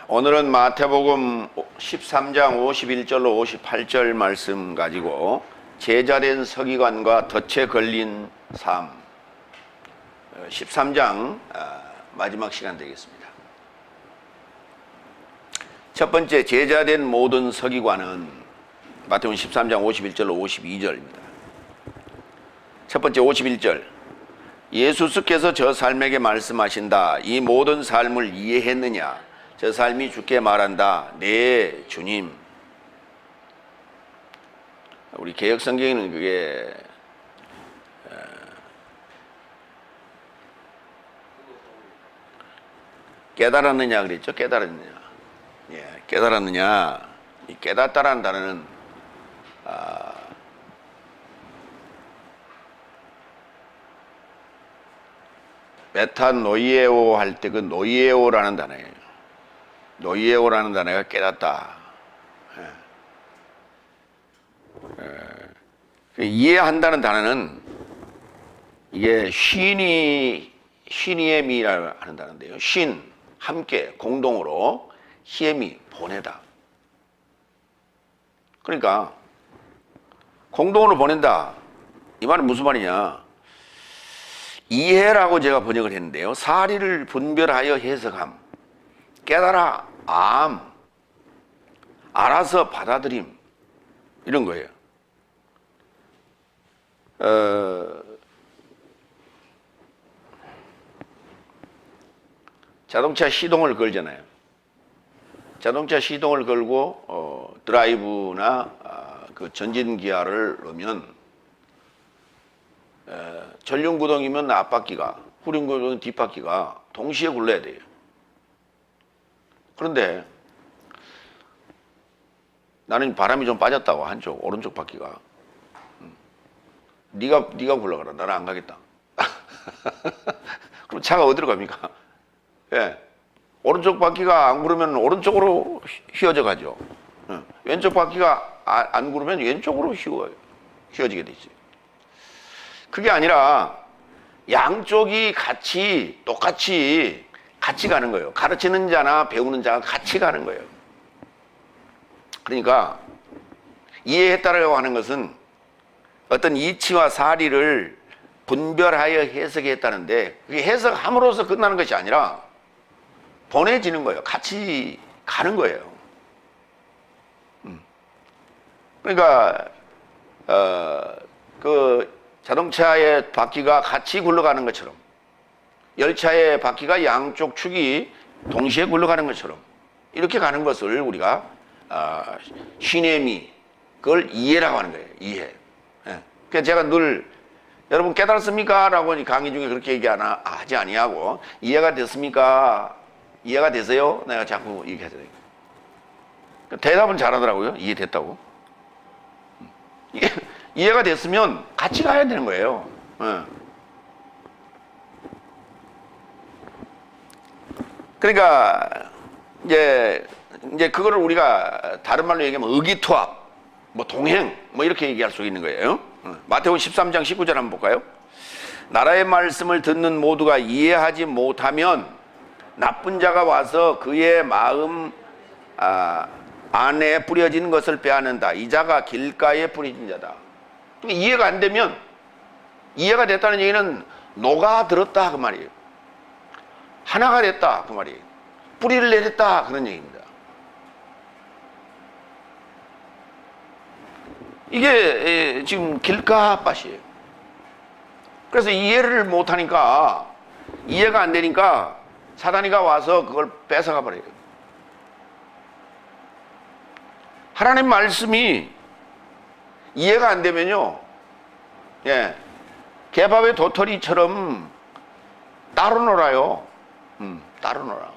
오늘은 마태복음 13장 51절로 58절 말씀 가지고 제자된 서기관과 덫에 걸린 삶 13장 마지막 시간 되겠습니다. 첫 번째, 제자된 모든 서기관은 마태복음 13장 51절로 52절입니다. 첫 번째 51절, 예수께서 저 삶에게 말씀하신다. 이 모든 삶을 이해했느냐? 저 삶이 주께 말한다. 네, 주님. 우리 개혁성경에는 그게 깨달았느냐 그랬죠? 깨달았느냐. 예, 깨달았느냐. 이 깨닫다라는 단어는 메타노이에오 할 때 그 노이에오라는 단어예요. 노이에오라는 단어가 깨닫다. 이해한다는 단어는 이게 신이에미라고 하는 단어인데요. 신, 함께, 공동으로, 히에미, 보내다. 그러니까 공동으로 보낸다. 이 말은 무슨 말이냐? 이해라고 제가 번역을 했는데요. 사리를 분별하여 해석함. 깨달아, 알아서 받아들임, 이런 거예요. 자동차 시동을 걸잖아요. 자동차 시동을 걸고 드라이브나 그 전진기아를 넣으면 전륜구동이면 앞바퀴가, 후륜구동은 뒷바퀴가 동시에 굴러야 돼요. 그런데 나는 바람이 좀 빠졌다고, 한쪽 오른쪽 바퀴가. 네가 굴러가라. 나는 안 가겠다. 그럼 차가 어디로 갑니까? 예, 오른쪽 바퀴가 안 구르면 오른쪽으로 휘어져 가죠. 왼쪽 바퀴가 안 구르면 왼쪽으로 휘어지게 되지. 그게 아니라 양쪽이 똑같이 가는 거예요. 가르치는 자나 배우는 자가 같이 가는 거예요. 그러니까 이해했다라고 하는 것은 어떤 이치와 사리를 분별하여 해석했다는데, 그게 해석함으로써 끝나는 것이 아니라 보내지는 거예요. 같이 가는 거예요. 그러니까 그 자동차의 바퀴가 같이 굴러가는 것처럼, 열차의 바퀴가 양쪽 축이 동시에 굴러가는 것처럼 이렇게 가는 것을 우리가 시네미, 그걸 이해라고 하는 거예요. 이해. 예. 그래서 제가 늘 여러분 깨달았습니까? 라고 강의 중에 그렇게 하지 아니하고, 이해가 됐습니까? 이해가 되세요? 내가 자꾸 얘기하잖아요. 대답은 잘하더라고요. 이해됐다고. 이해가 됐으면 같이 가야 되는 거예요. 예. 그러니까 이제 그거를 우리가 다른 말로 얘기하면 의기투합, 동행, 이렇게 얘기할 수 있는 거예요. 마태복음 13장 19절 한번 볼까요? 나라의 말씀을 듣는 모두가 이해하지 못하면 나쁜 자가 와서 그의 마음 안에 뿌려진 것을 빼앗는다. 이 자가 길가에 뿌려진 자다. 그러니까 이해가 안 되면, 이해가 됐다는 얘기는 녹아들었다 그 말이에요. 하나가 됐다 그 말이에요. 뿌리를 내렸다 그런 얘기입니다. 이게 지금 길가밭이에요. 그래서 이해를 못하니까, 이해가 안 되니까 사단이가 와서 그걸 뺏어가 버려요. 하나님 말씀이 이해가 안 되면요, 개밥의 도토리처럼 따로 놀아요. 따로 놀아.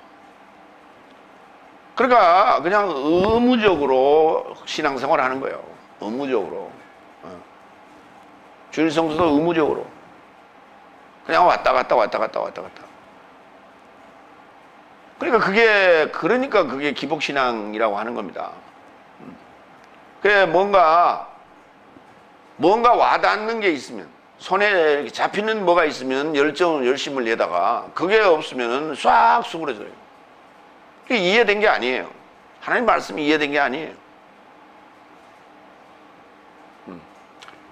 그러니까 그냥 의무적으로 신앙생활 하는 거예요. 의무적으로. 주일 성수도 의무적으로. 그냥 왔다 갔다. 그러니까 그게 기복신앙이라고 하는 겁니다. 그래, 뭔가 와닿는 게 있으면, 손에 잡히는 뭐가 있으면 열심을 내다가, 그게 없으면 싹 수그러져요. 그게 이해된 게 아니에요. 하나님 말씀이 이해된 게 아니에요.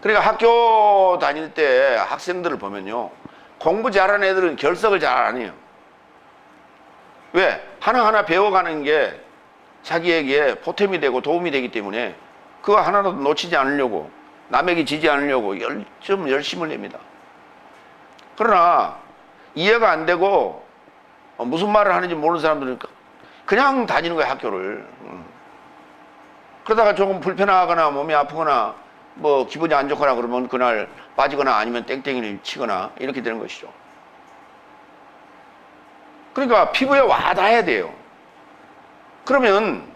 그러니까 학교 다닐 때 학생들을 보면요, 공부 잘하는 애들은 결석을 잘 안 해요. 왜? 하나하나 배워가는 게 자기에게 보탬이 되고 도움이 되기 때문에 그거 하나라도 놓치지 않으려고, 남에게 지지 않으려고 좀 열심을 냅니다. 그러나 이해가 안 되고 무슨 말을 하는지 모르는 사람들은 그냥 다니는 거야, 학교를. 그러다가 조금 불편하거나 몸이 아프거나 뭐 기분이 안 좋거나 그러면 그날 빠지거나 아니면 땡땡이를 치거나 이렇게 되는 것이죠. 그러니까 피부에 와닿아야 돼요. 그러면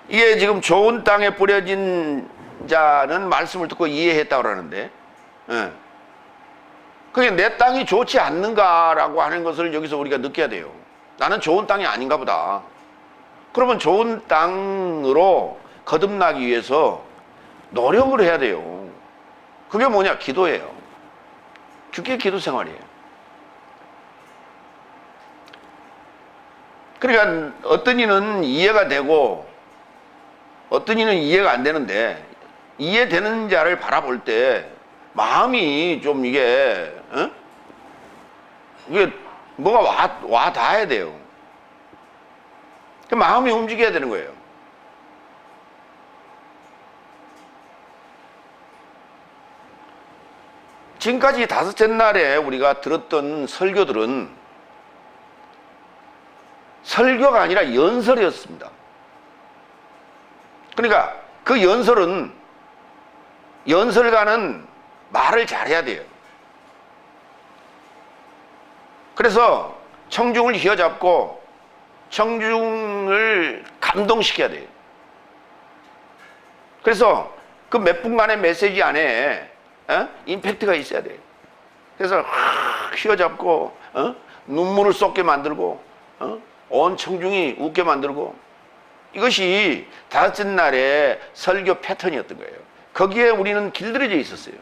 이게 지금 좋은 땅에 뿌려진 자는 말씀을 듣고 이해했다고 그러는데, 그게 내 땅이 좋지 않는가라고 하는 것을 여기서 우리가 느껴야 돼요. 나는 좋은 땅이 아닌가 보다. 그러면 좋은 땅으로 거듭나기 위해서 노력을 해야 돼요. 그게 뭐냐? 기도예요. 그게 기도 생활이에요. 그러니까 어떤 이는 이해가 되고 어떤 이는 이해가 안 되는데, 이해되는 자를 바라볼 때 마음이 좀 이게 뭐가 와 닿아야 돼요. 그 마음이 움직여야 되는 거예요. 지금까지 다섯째 날에 우리가 들었던 설교들은 설교가 아니라 연설이었습니다. 그러니까 그 연설가는 말을 잘해야 돼요. 그래서 청중을 휘어잡고 청중을 감동시켜야 돼요. 그래서 그 몇 분간의 메시지 안에 임팩트가 있어야 돼요. 그래서 휘어잡고 눈물을 쏟게 만들고 온 청중이 웃게 만들고, 이것이 다섯째 날의 설교 패턴이었던 거예요. 거기에 우리는 길들여져 있었어요.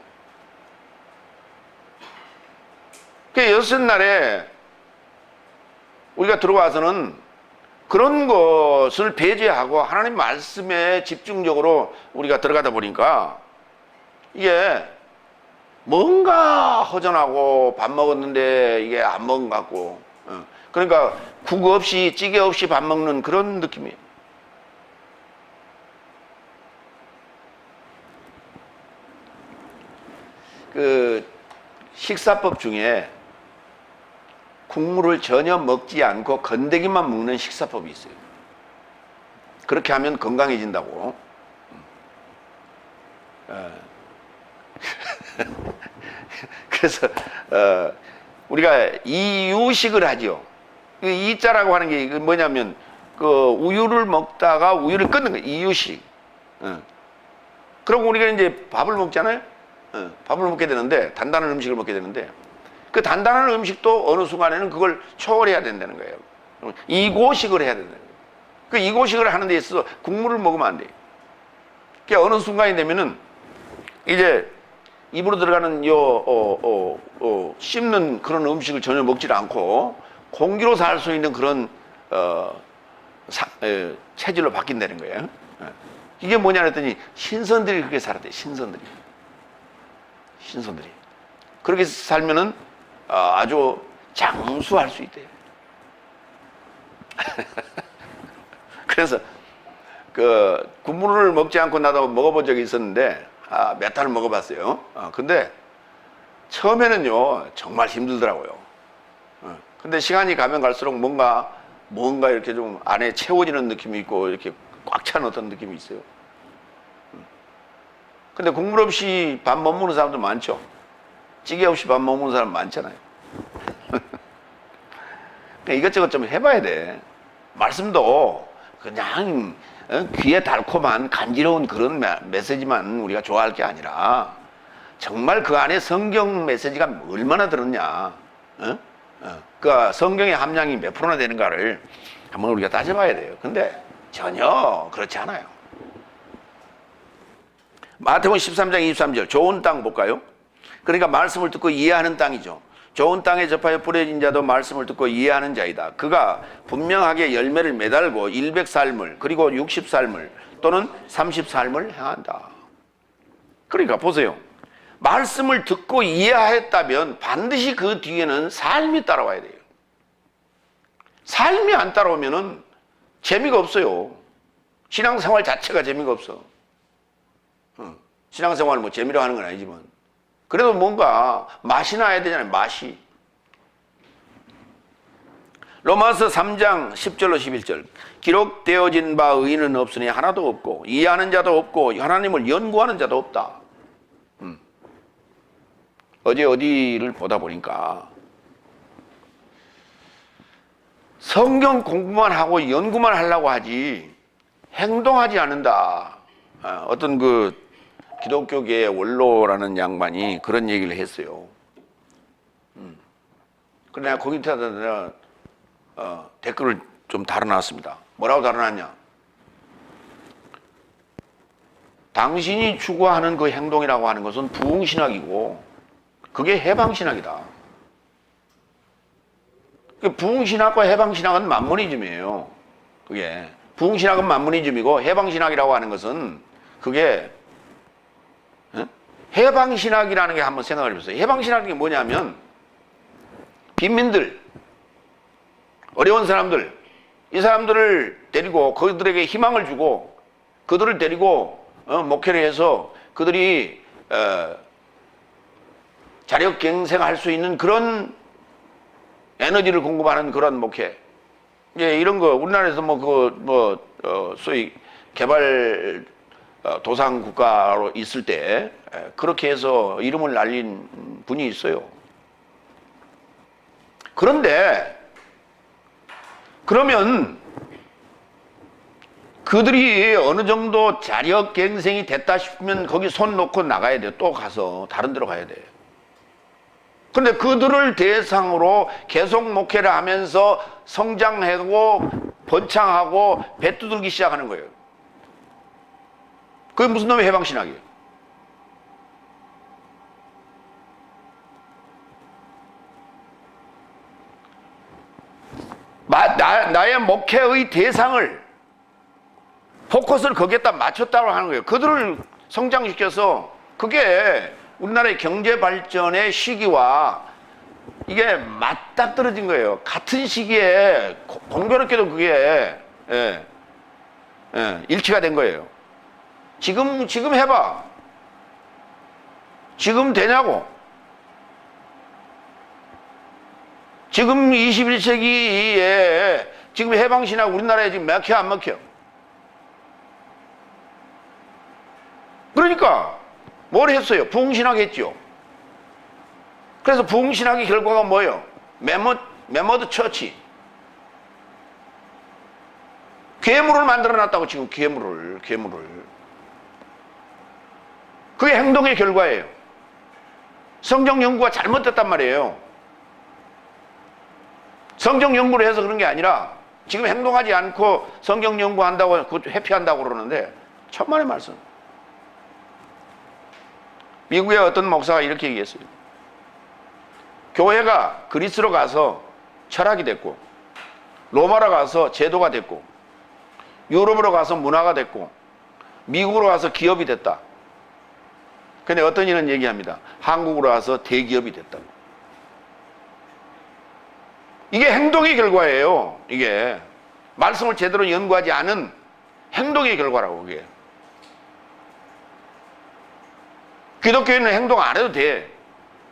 그 여섯째 날에 우리가 들어와서는 그런 것을 배제하고 하나님 말씀에 집중적으로 우리가 들어가다 보니까 이게 뭔가 허전하고 밥 먹었는데 이게 안 먹은 것 같고, 그러니까 국 없이 찌개 없이 밥 먹는 그런 느낌이에요. 그 식사법 중에 국물을 전혀 먹지 않고 건더기만 먹는 식사법이 있어요. 그렇게 하면 건강해진다고. 그래서 우리가 이유식을 하죠. 이자라고 하는 게 뭐냐면 그 우유를 먹다가 우유를 끊는 거예요. 이유식. 그러고 우리가 이제 밥을 먹잖아요. 밥을 먹게 되는데, 단단한 음식을 먹게 되는데, 그 단단한 음식도 어느 순간에는 그걸 초월해야 된다는 거예요. 이고식을 해야 된다는 거예요. 그 이고식을 하는 데 있어서 국물을 먹으면 안 돼요. 그러니까 어느 순간이 되면은 이제 입으로 들어가는 씹는 그런 음식을 전혀 먹지 않고 공기로 살 수 있는 그런 체질로 바뀐다는 거예요. 이게 뭐냐 했더니 신선들이 그렇게 살아야 돼요. 신선들이 그렇게 살면은 아주 장수할 수 있대요. 그래서 그 국물을 먹지 않고 나도 먹어본 적이 있었는데 몇 달을 먹어봤어요. 근데 처음에는요 정말 힘들더라고요. 근데 시간이 가면 갈수록 뭔가 이렇게 좀 안에 채워지는 느낌이 있고 이렇게 꽉 찬 어떤 느낌이 있어요. 근데 국물 없이 밥 못 먹는 사람도 많죠. 찌개 없이 밥 못 먹는 사람 많잖아요. 이것저것 좀 해봐야 돼. 말씀도 그냥 귀에 달콤한 간지러운 그런 메시지만 우리가 좋아할 게 아니라 정말 그 안에 성경 메시지가 얼마나 들었냐, 그 성경의 함량이 몇 프로나 되는가를 한번 우리가 따져봐야 돼요. 근데 전혀 그렇지 않아요. 마태복음 13장 23절 좋은 땅 볼까요? 그러니까 말씀을 듣고 이해하는 땅이죠. 좋은 땅에 접하여 뿌려진 자도 말씀을 듣고 이해하는 자이다. 그가 분명하게 열매를 매달고 100삶을 그리고 60삶을 또는 30삶을 행한다. 그러니까 보세요. 말씀을 듣고 이해하였다면 반드시 그 뒤에는 삶이 따라와야 돼요. 삶이 안 따라오면은 재미가 없어요. 신앙생활 자체가 재미가 없어. 신앙생활 뭐 재미로 하는 건 아니지만 그래도 뭔가 맛이 나야 되잖아요. 맛이. 로마서 3장 10절로 11절 기록되어진 바 의인은 없으니 하나도 없고 이해하는 자도 없고 하나님을 연구하는 자도 없다. 어제 어디를 보다 보니까 성경 공부만 하고 연구만 하려고 하지 행동하지 않는다. 어떤 그 기독교계의 원로라는 양반이 그런 얘기를 했어요. 그래 내가 거기다 내가 댓글을 좀 달아놨습니다. 뭐라고 달아놨냐? 당신이 추구하는 그 행동이라고 하는 것은 부흥신학이고 그게 해방신학이다. 부흥신학과 해방신학은 만모니즘이에요. 그게 부흥신학은 만모니즘이고 해방신학이라고 하는 것은 그게 해방신학이라는 게 한번 생각을 해보세요. 해방신학이 뭐냐면 빈민들, 어려운 사람들, 이 사람들을 데리고 그들에게 희망을 주고 그들을 데리고 목회를 해서 그들이 자력갱생할 수 있는 그런 에너지를 공급하는 그런 목회. 이제 이런 거 우리나라에서 소위 개발 도상 국가로 있을 때 그렇게 해서 이름을 날린 분이 있어요. 그런데 그러면 그들이 어느 정도 자력갱생이 됐다 싶으면 거기 손 놓고 나가야 돼요. 또 가서 다른 데로 가야 돼요. 그런데 그들을 대상으로 계속 목회를 하면서 성장하고 번창하고 배 두들기 시작하는 거예요. 그게 무슨 놈의 해방신학이에요? 나의 목회의 대상을 포커스를 거기에다 맞췄다고 하는 거예요. 그들을 성장시켜서 그게 우리나라의 경제 발전의 시기와 이게 맞닥뜨려진 거예요. 같은 시기에 공교롭게도 그게 일치가 된 거예요. 지금 해봐. 지금 되냐고. 지금 21세기에 지금 해방신학 우리나라에 지금 먹혀 안 먹혀? 그러니까 뭘 했어요? 부흥신학 했죠. 그래서 부흥신학의 결과가 뭐예요? 메모드 처치. 괴물을 만들어놨다고 지금 괴물을. 그게 행동의 결과예요. 성경 연구가 잘못됐단 말이에요. 성경 연구를 해서 그런 게 아니라 지금 행동하지 않고 성경 연구한다고 회피한다고 그러는데 천만의 말씀. 미국의 어떤 목사가 이렇게 얘기했어요. 교회가 그리스로 가서 철학이 됐고 로마로 가서 제도가 됐고 유럽으로 가서 문화가 됐고 미국으로 가서 기업이 됐다. 근데 어떤 이는 얘기합니다. 한국으로 와서 대기업이 됐다고. 이게 행동의 결과예요. 이게 말씀을 제대로 연구하지 않은 행동의 결과라고. 그게 기독교인은 행동 안 해도 돼.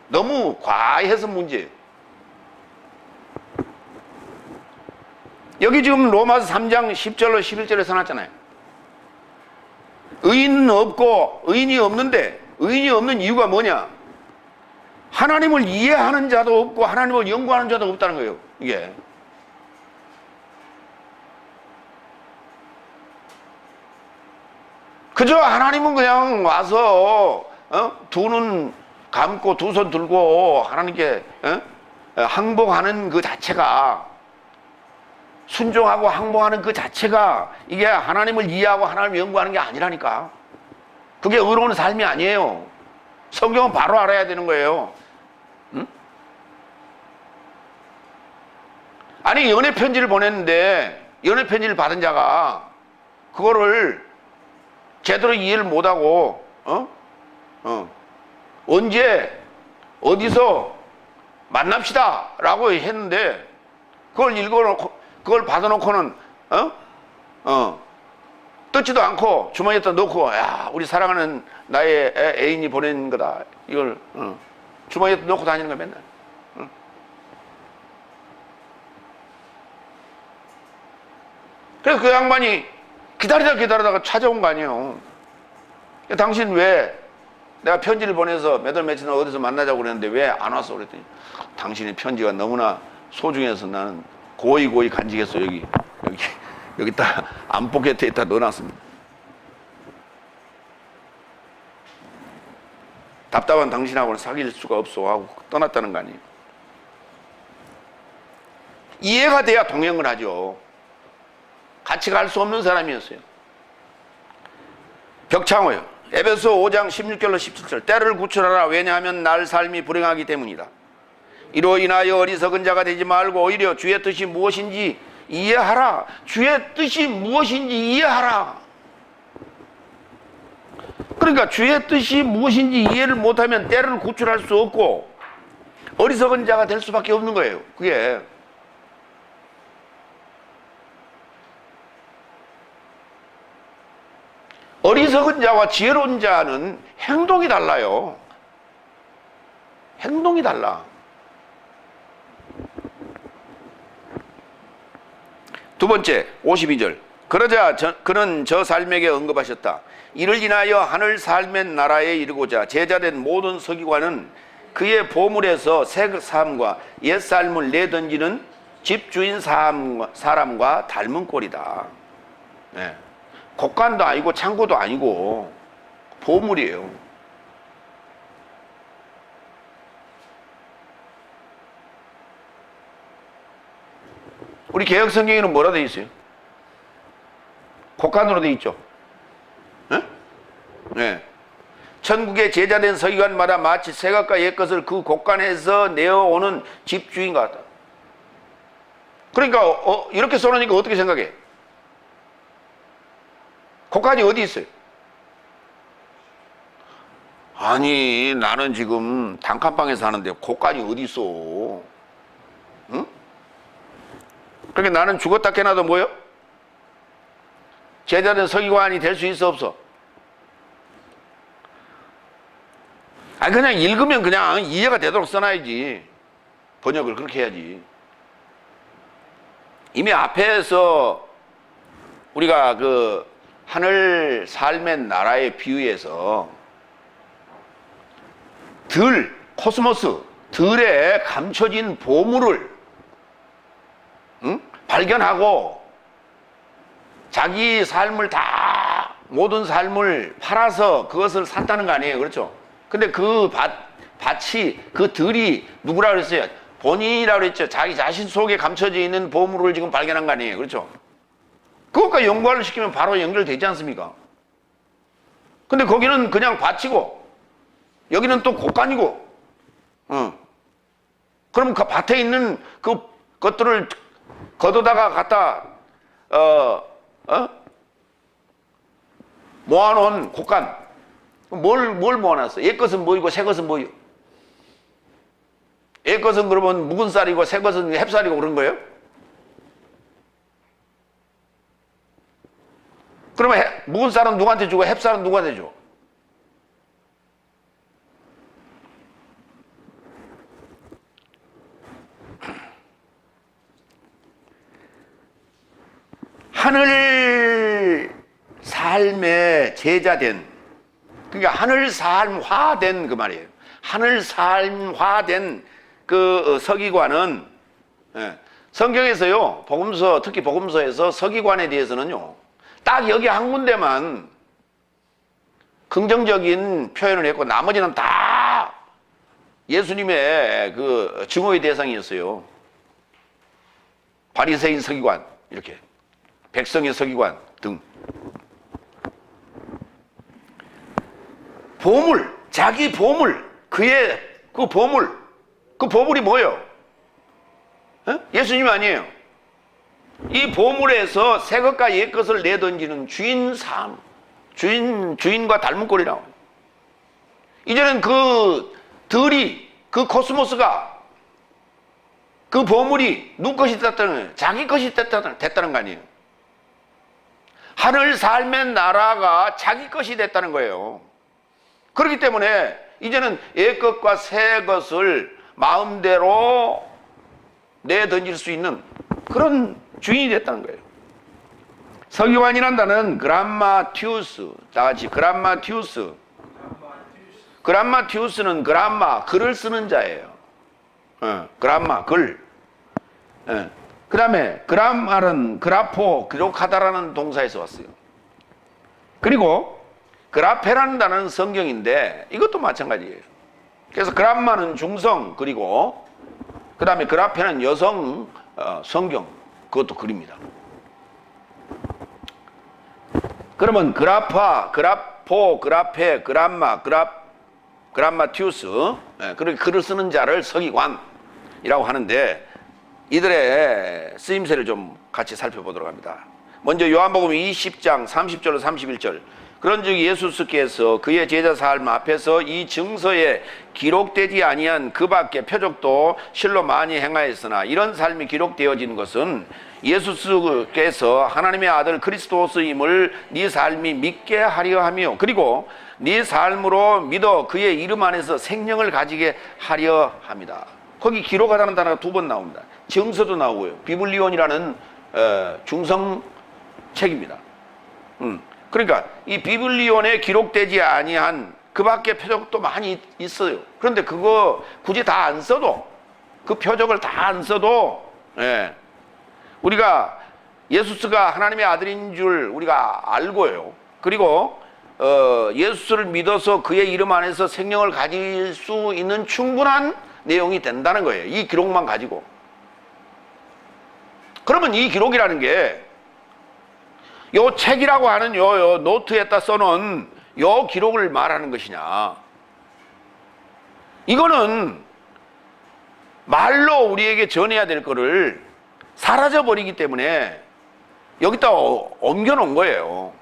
너무 과해서 문제예요. 여기 지금 로마서 3장 10절로 11절에 써놨잖아요. 의인은 없고 의인이 없는데 의인이 없는 이유가 뭐냐? 하나님을 이해하는 자도 없고 하나님을 연구하는 자도 없다는 거예요. 이게 그저 하나님은 그냥 와서 두 눈 감고 두 손 들고 하나님께 항복하는 그 자체가, 순종하고 항복하는 그 자체가 이게 하나님을 이해하고 하나님을 연구하는 게 아니라니까. 그게 의로운 삶이 아니에요. 성경은 바로 알아야 되는 거예요. 응? 아니 연애 편지를 보냈는데 연애 편지를 받은 자가 그거를 제대로 이해를 못하고 언제 어디서 만납시다 라고 했는데 그걸 읽어놓고 그걸 받아놓고는 뜯지도 않고 주머니에다 넣고 야 우리 사랑하는 나의 애인이 보낸 거다 이걸 주머니에다 넣고 다니는 거야 맨날. 그래서 그 양반이 기다리다가 찾아온 거 아니에요. 당신 왜 내가 편지를 보내서 몇 월 며칠 어디서 만나자고 그랬는데 왜 안 왔어? 그랬더니 당신의 편지가 너무나 소중해서 나는 고이 간직해서 여기다 안포켓에다 넣어놨습니다. 답답한 당신하고는 사귈 수가 없어 하고 떠났다는 거 아니에요. 이해가 돼야 동행을 하죠. 같이 갈 수 없는 사람이었어요. 벽창호요. 에베소 5장 16절로 17절. 때를 구출하라. 왜냐하면 날 삶이 불행하기 때문이다. 이로 인하여 어리석은 자가 되지 말고 오히려 주의 뜻이 무엇인지 이해하라. 주의 뜻이 무엇인지 이해하라. 그러니까 주의 뜻이 무엇인지 이해를 못하면 때를 구출할 수 없고 어리석은 자가 될 수밖에 없는 거예요. 그게. 어리석은 자와 지혜로운 자는 행동이 달라요. 행동이 달라. 두 번째 52절. 그러자 그는 저 삶에게 언급하셨다. 이를 인하여 하늘 삶의 나라에 이르고자 제자된 모든 서기관은 그의 보물에서 새 삶과 옛 삶을 내던지는 집주인 사람과 닮은 꼴이다. 네. 곡간도 아니고 창고도 아니고 보물이에요. 우리 개혁성경에는 뭐라 되어 있어요? 곡간으로 되어 있죠. 네? 네. 천국의 제자된 서기관마다 마치 새 것과 옛 것을 그 곡간에서 내어오는 집주인 같다. 그러니까 이렇게 써놓으니까 어떻게 생각해? 곡간이 어디 있어요? 아니 나는 지금 단칸방에 사는데 곡간이 어디 있어? 응? 그러니까 나는 죽었다 깨나도 뭐요? 제자된 서기관이 될 수 있어 없어? 아니 그냥 읽으면 그냥 이해가 되도록 써놔야지. 번역을 그렇게 해야지. 이미 앞에서 우리가 그 하늘 삶의 나라에 비유해서 코스모스, 들에 감춰진 보물을 발견하고 자기 삶을 다 모든 삶을 팔아서 그것을 샀다는 거 아니에요. 그렇죠? 근데 그 밭이 그 들이 누구라 그랬어요? 본인이라고 그랬죠. 자기 자신 속에 감춰져 있는 보물을 지금 발견한 거 아니에요. 그렇죠? 그것과 연관을 시키면 바로 연결되지 않습니까? 근데 거기는 그냥 밭이고 여기는 또 곡간이고 그럼 그 밭에 있는 그 것들을 걷어다가 갖다 모아놓은 곡간 뭘 모아놨어? 옛 것은 뭐이고 새 것은 뭐요? 옛 것은 그러면 묵은 쌀이고 새 것은 햅쌀이고 그런 거예요? 그러면 묵은 쌀은 누구한테 주고 햅쌀은 누구한테 줘? 하늘 삶의 제자된, 그러니까 하늘 삶화된 그 말이에요. 하늘 삶화된 그 서기관은 성경에서요, 복음서, 특히 복음서에서 서기관에 대해서는요, 딱 여기 한 군데만 긍정적인 표현을 했고 나머지는 다 예수님의 그 증오의 대상이었어요. 바리새인 서기관, 이렇게 백성의 서기관 등. 보물, 자기 보물, 그의 그 보물이 뭐예요? 예수님 아니에요. 이 보물에서 새 것과 옛 것을 내던지는 주인 삶, 주인과 닮은 꼴이 나와요. 이제는 그 들이, 그 코스모스가, 그 보물이 누구 것이 됐다는 거예요. 자기 것이 됐다는 거 아니에요. 하늘 삶의 나라가 자기 것이 됐다는 거예요. 그렇기 때문에 이제는 옛 것과 새 것을 마음대로 내던질 수 있는 그런 주인이 됐다는 거예요. 서기관이라는 단어는 그람마티우스, 다 같이 그람마티우스. 그람마티우스는 그람마, 글을 쓰는 자예요. 그람마, 글. 그 다음에 그람말은 그라포, 기록하다라는 동사에서 왔어요. 그리고 그라페라는 단어는 성경인데 이것도 마찬가지예요. 그래서 그람마는 중성, 그리고 그 다음에 그라페는 여성, 성경, 그것도 글입니다. 그러면 그라파, 그라포, 그라페, 그람마, 그람마티우스, 그렇게 글을 쓰는 자를 서기관이라고 하는데 이들의 쓰임새를 좀 같이 살펴보도록 합니다. 먼저 요한복음 20장 30절로 31절. 그런즉 예수께서 그의 제자 삶 앞에서 이 증서에 기록되지 아니한 그 밖에 표적도 실로 많이 행하였으나 이런 삶이 기록되어진 것은 예수께서 하나님의 아들 그리스도스임을 네 삶이 믿게 하려 하며 그리고 네 삶으로 믿어 그의 이름 안에서 생명을 가지게 하려 합니다. 거기 기록하다는 단어가 2번 나옵니다. 증서도 나오고요. 비블리온이라는 중성책입니다. 그러니까 이 비블리온에 기록되지 아니한 그 밖에 표적도 많이 있어요. 그런데 그거 굳이 다 안 써도, 그 표적을 다 안 써도 우리가 예수스가 하나님의 아들인 줄 우리가 알고요. 그리고 예수를 믿어서 그의 이름 안에서 생명을 가질 수 있는 충분한 내용이 된다는 거예요. 이 기록만 가지고. 그러면 이 기록이라는 게 요 책이라고 하는 요 노트에다 써놓은 요 기록을 말하는 것이냐, 이거는 말로 우리에게 전해야 될 거를 사라져버리기 때문에 여기다 옮겨놓은 거예요.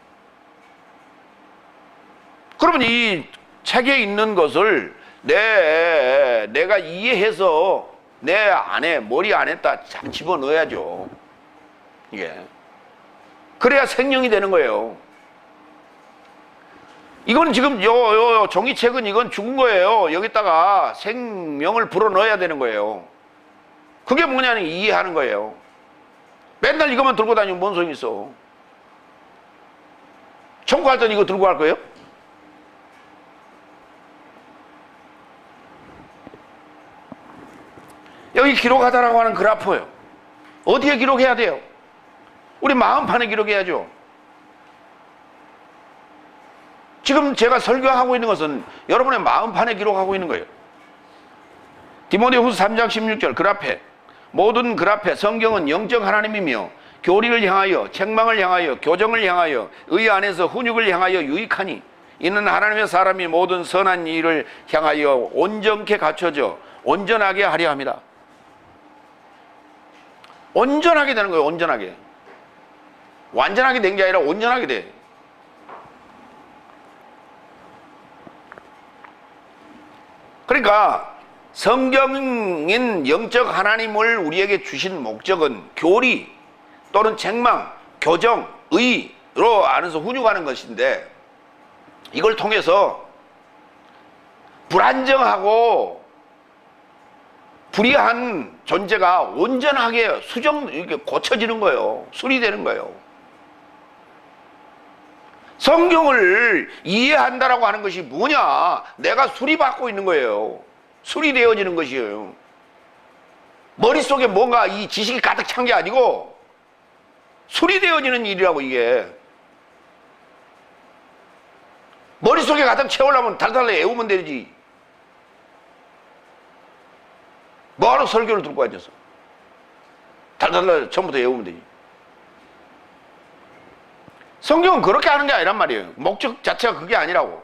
그러면 이 책에 있는 것을 내가 이해해서 내 안에, 머리 안에다 집어넣어야죠. 이게. 그래야 생명이 되는 거예요. 이건 지금 요 종이책은 이건 죽은 거예요. 여기다가 생명을 불어넣어야 되는 거예요. 그게 뭐냐는 이해하는 거예요. 맨날 이것만 들고 다니면 뭔 소용이 있어. 청구할 때는 이거 들고 갈 거예요? 여기 기록하다라고 하는 그래프예요. 어디에 기록해야 돼요? 우리 마음판에 기록해야죠. 지금 제가 설교하고 있는 것은 여러분의 마음판에 기록하고 있는 거예요. 디모데후서 3장 16절 그라페, 모든 그라페, 성경은 영적 하나님이며 교리를 향하여, 책망을 향하여, 교정을 향하여, 의 안에서 훈육을 향하여 유익하니 이는 하나님의 사람이 모든 선한 일을 향하여 온전케 갖춰져 온전하게 하려 합니다. 온전하게 되는 거예요. 온전하게. 완전하게 된 게 아니라 온전하게 돼. 그러니까 성경인 영적 하나님을 우리에게 주신 목적은 교리 또는 책망, 교정, 의로 안에서 훈육하는 것인데, 이걸 통해서 불안정하고 불의한 존재가 온전하게 이렇게 고쳐지는 거예요. 수리되는 거예요. 성경을 이해한다라고 하는 것이 뭐냐? 내가 수리받고 있는 거예요. 수리되어지는 것이에요. 머릿속에 뭔가 이 지식이 가득 찬 게 아니고 수리되어지는 일이라고. 이게 머릿속에 가득 채우려면 달달달 외우면 되지. 뭐하러 설교를 들고 앉아서 달달달 처음부터 외우면 되지. 성경은 그렇게 하는 게 아니란 말이에요. 목적 자체가 그게 아니라고.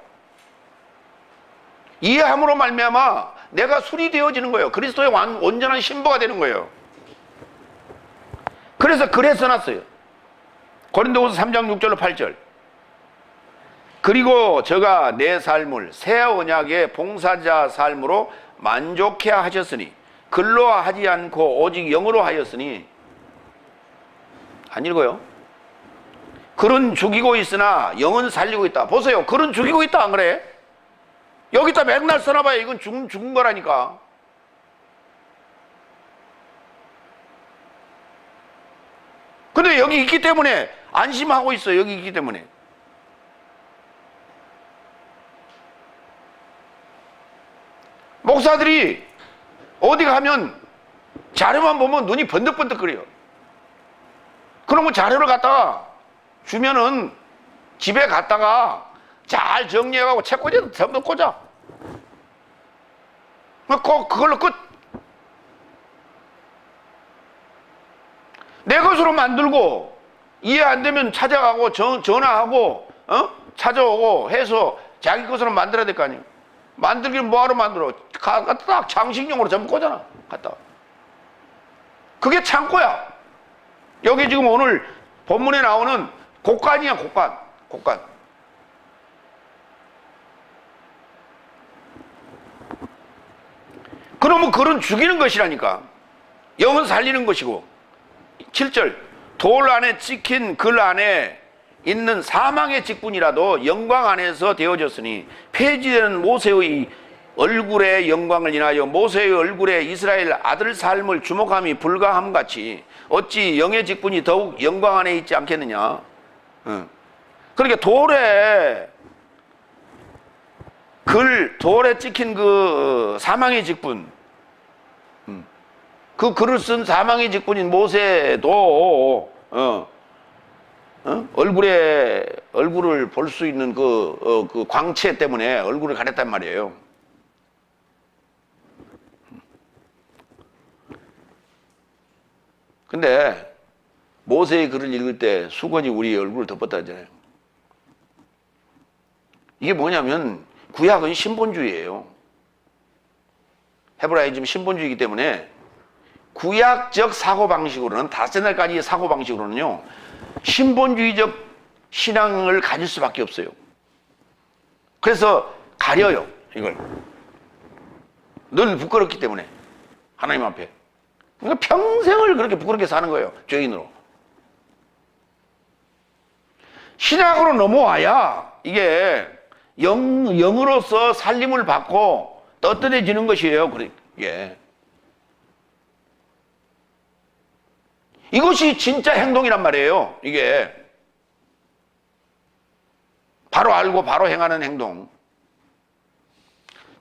이해함으로 말미암아 내가 수리되어지는 거예요. 그리스도의 온전한 신부가 되는 거예요. 그래서 글에 써놨어요. 고린도후서 3장 6절로 8절. 그리고 저가 내 삶을 새 언약의 봉사자 삶으로 만족해 하셨으니 글로 하지 않고 오직 영으로 하였으니. 안 읽어요? 글은 죽이고 있으나 영은 살리고 있다. 보세요. 글은 죽이고 있다 안 그래? 여기다 맨날 써놔봐요. 이건 죽은 거라니까. 근데 여기 있기 때문에 안심하고 있어요. 여기 있기 때문에. 목사들이 어디 가면 자료만 보면 눈이 번득번득거려요. 그러면 자료를 갖다가 주면은 집에 갔다가 잘 정리해가고 책꽂이에다 전부 꽂아. 그걸로 끝. 내 것으로 만들고 이해 안 되면 찾아가고 전화하고 찾아오고 해서 자기 것으로 만들어야 될 거 아니에요. 만들기는 뭐하러 만들어? 갖다 딱 장식용으로 전부 꽂아놔. 갖다. 그게 창고야. 여기 지금 오늘 본문에 나오는 곡간이야. 곡간. 그러면 글은 죽이는 것이라니까. 영은 살리는 것이고. 7절. 돌 안에 찍힌 글 안에 있는 사망의 직분이라도 영광 안에서 되어졌으니 폐지되는 모세의 얼굴의 영광을 인하여 모세의 얼굴에 이스라엘 아들 삶을 주목함이 불가함 같이 어찌 영의 직분이 더욱 영광 안에 있지 않겠느냐. 그러니까 돌에 찍힌 그 사망의 직분, 그 글을 쓴 사망의 직분인 모세도 얼굴을 볼 수 있는 그 광채 때문에 얼굴을 가렸단 말이에요. 근데 모세의 글을 읽을 때 수건이 우리 얼굴을 덮었다 하잖아요. 이게 뭐냐면 구약은 신본주의예요. 헤브라이즘 신본주의이기 때문에 구약적 사고방식으로는 다세날까지의 사고방식으로는요 신본주의적 신앙을 가질 수밖에 없어요. 그래서 가려요. 이걸 늘 부끄럽기 때문에 하나님 앞에. 그러니까 평생을 그렇게 부끄럽게 사는 거예요. 죄인으로. 신앙으로 넘어와야 이게 영으로서 살림을 받고 떳떳해지는 것이에요. 이게. 이것이 진짜 행동이란 말이에요. 이게 바로 알고 바로 행하는 행동.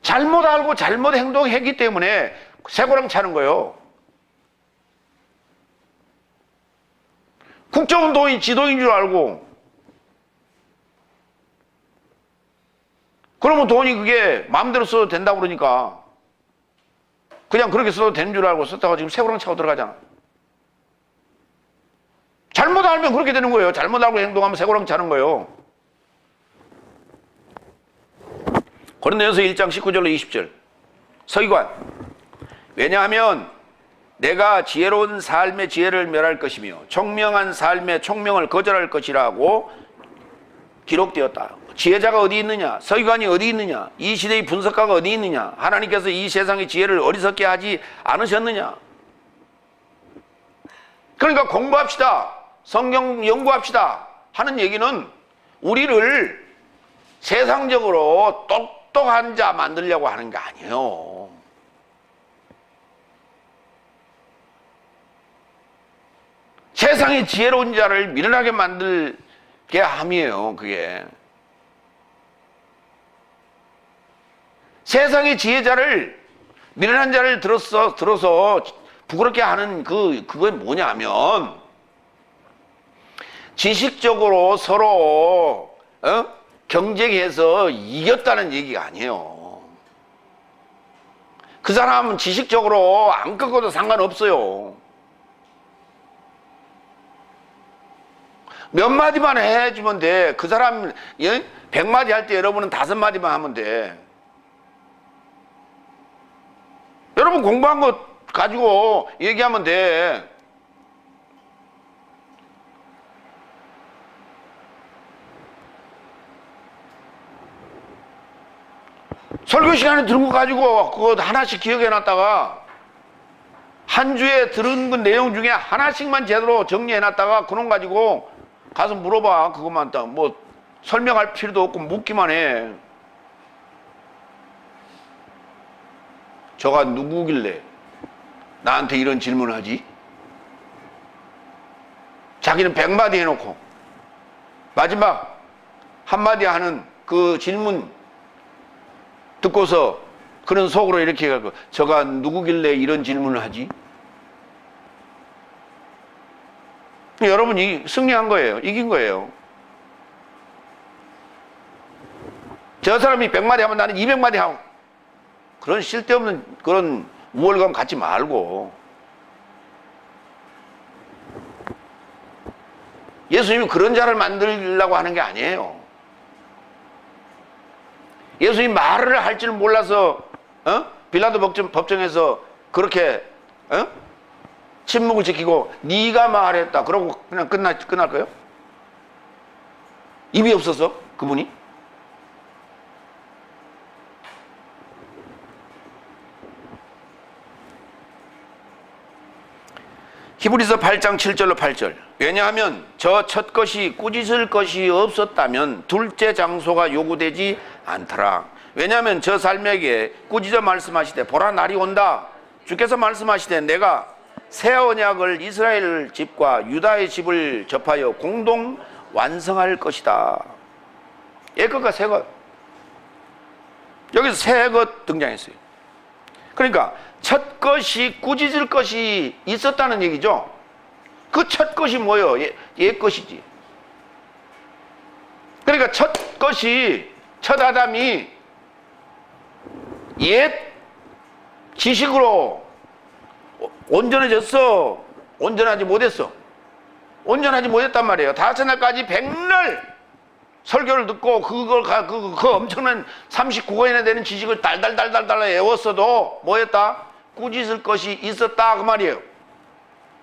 잘못 알고 잘못 행동했기 때문에 쇠고랑 차는 거예요. 국정운동이 지도인 줄 알고 그러면 돈이 그게 마음대로 써도 된다고 그러니까 그냥 그렇게 써도 되는 줄 알고 썼다가 지금 쇠고랑 차고 들어가잖아. 잘못 알면 그렇게 되는 거예요. 잘못 알고 행동하면 쇠고랑 차는 거예요. 고린도전서 1장 19절로 20절. 서기관. 왜냐하면 내가 지혜로운 삶의 지혜를 멸할 것이며 총명한 삶의 총명을 거절할 것이라고 기록되었다. 지혜자가 어디 있느냐? 서기관이 어디 있느냐? 이 시대의 분석가가 어디 있느냐? 하나님께서 이 세상의 지혜를 어리석게 하지 않으셨느냐? 그러니까 공부합시다. 성경 연구합시다. 하는 얘기는 우리를 세상적으로 똑똑한 자 만들려고 하는 게 아니에요. 세상의 지혜로운 자를 미련하게 만들게 함이에요. 그게. 세상의 지혜자를 미련한 자를 들어서 부끄럽게 하는 그게 뭐냐면 지식적으로 서로 경쟁해서 이겼다는 얘기가 아니에요. 그 사람은 지식적으로 안 꺾어도 상관없어요. 몇 마디만 해주면 돼. 그 사람 100마디 할 때 여러분은 5마디만 하면 돼. 여러분 공부한 거 가지고 얘기하면 돼. 설교 시간에 들은 거 가지고 그거 하나씩 기억해 놨다가 한 주에 들은 그 내용 중에 하나씩만 제대로 정리해 놨다가 그놈 가지고 가서 물어봐. 그것만 딱 뭐 설명할 필요도 없고 묻기만 해. 저가 누구길래 나한테 이런 질문을 하지? 자기는 100마디 해놓고 마지막 한마디 하는 그 질문 듣고서 그런 속으로 이렇게 해가지고 저가 누구길래 이런 질문을 하지? 여러분이 승리한 거예요. 이긴 거예요. 저 사람이 100마디 하면 나는 200마디 하고 그런 쓸데없는 그런 우월감 갖지 말고 예수님이 그런 자를 만들려고 하는 게 아니에요. 예수님이 말을 할 줄 몰라서 빌라도 법정에서 그렇게 침묵을 지키고 네가 말했다 그러고 그냥 끝날까요? 입이 없어서 그분이? 히브리서 8장 7절로 8절. 왜냐하면 저 첫 것이 꾸짖을 것이 없었다면 둘째 장소가 요구되지 않더라. 왜냐하면 저 삶에게 꾸짖어 말씀하시되 보라 날이 온다. 주께서 말씀하시되 내가 새 언약을 이스라엘 집과 유다의 집을 접하여 공동 완성할 것이다. 옛것과 새것. 여기서 새것 등장했어요. 그러니까 첫 것이 꾸짖을 것이 있었다는 얘기죠. 그 첫 것이 뭐예요? 옛 것이지. 그러니까 첫 것이 첫 아담이 옛 지식으로 온전해졌어? 온전하지 못했어? 온전하지 못했단 말이에요. 다섯 날까지 백날 설교를 듣고 그 엄청난 39권이나 되는 지식을 달달달달달 외웠어도 뭐였다? 꾸짖을 것이 있었다 그 말이에요.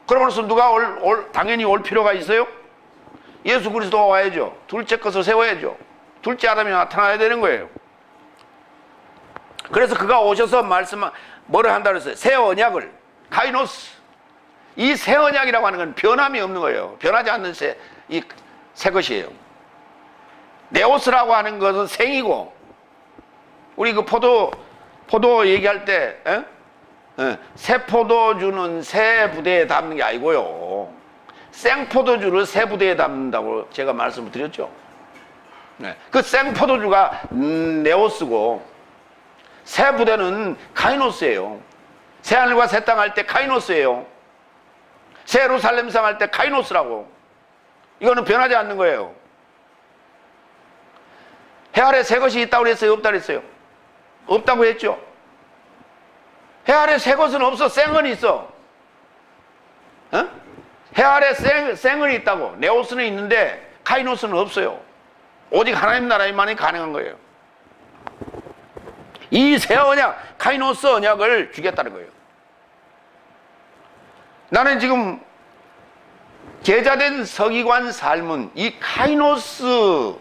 그러면서 누가 당연히 올 필요가 있어요? 예수 그리스도가 와야죠. 둘째 것을 세워야죠. 둘째 아담이 나타나야 되는 거예요. 그래서 그가 오셔서 뭐를 한다 그랬어요? 새 언약을, 카이노스. 이 새 언약이라고 하는 건 변함이 없는 거예요. 변하지 않는 새 것이에요. 네오스라고 하는 것은 생이고, 우리 그 포도 얘기할 때, 새 포도주는 새 부대에 담는 게 아니고요. 생포도주를 새 부대에 담는다고 제가 말씀을 드렸죠. 그 생포도주가 네오스고, 새 부대는 카이노스예요. 새 하늘과 새 땅 할 때 카이노스예요. 새 예루살렘상 할 때 카이노스라고. 이거는 변하지 않는 거예요. 해 아래 새 것이 있다고 그랬어요? 없다고 그랬어요? 없다고 했죠. 해 아래 새 것은 없어. 생은 있어. 해 아래 생은 있다고. 네오스는 있는데 카이노스는 없어요. 오직 하나님 나라에만이 가능한 거예요. 이 새 언약, 카이노스 언약을 주겠다는 거예요. 나는 지금 제자된 서기관 삶은 이 카이노스를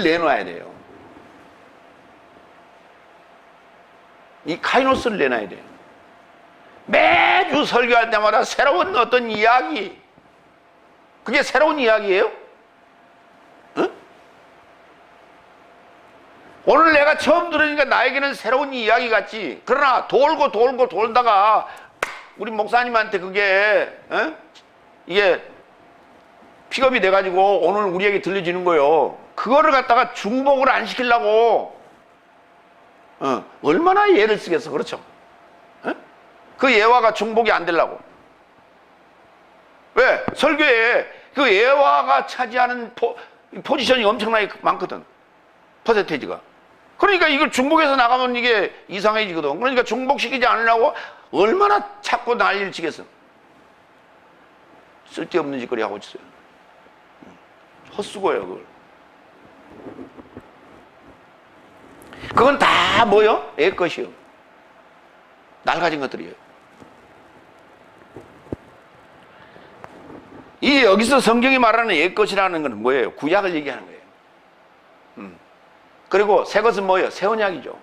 내놔야 돼요. 이 카이노스를 내놔야 돼요. 매주 설교할 때마다 새로운 어떤 이야기, 그게 새로운 이야기예요? 응? 오늘 내가 처음 들으니까 나에게는 새로운 이야기 같지. 그러나 돌다가 우리 목사님한테 그게 이게 픽업이 돼가지고 오늘 우리에게 들려지는 거예요. 그거를 갖다가 중복을 안 시키려고 얼마나 예를 쓰겠어. 그렇죠? 그 예화가 중복이 안 되려고. 왜? 설교에 그 예화가 차지하는 포지션이 엄청나게 많거든. 퍼센테이지가. 그러니까 이걸 중복해서 나가면 이게 이상해지거든. 그러니까 중복시키지 않으려고 얼마나 찾고 난리를 치겠어. 쓸데없는 짓거리 하고 있어요. 헛수고예요, 그걸. 그건 다 뭐요? 애 것이요. 낡아진 것들이에요. 이 여기서 성경이 말하는 옛 것이라는 건 뭐예요? 구약을 얘기하는 거예요. 그리고 새 것은 뭐예요? 새 언약이죠.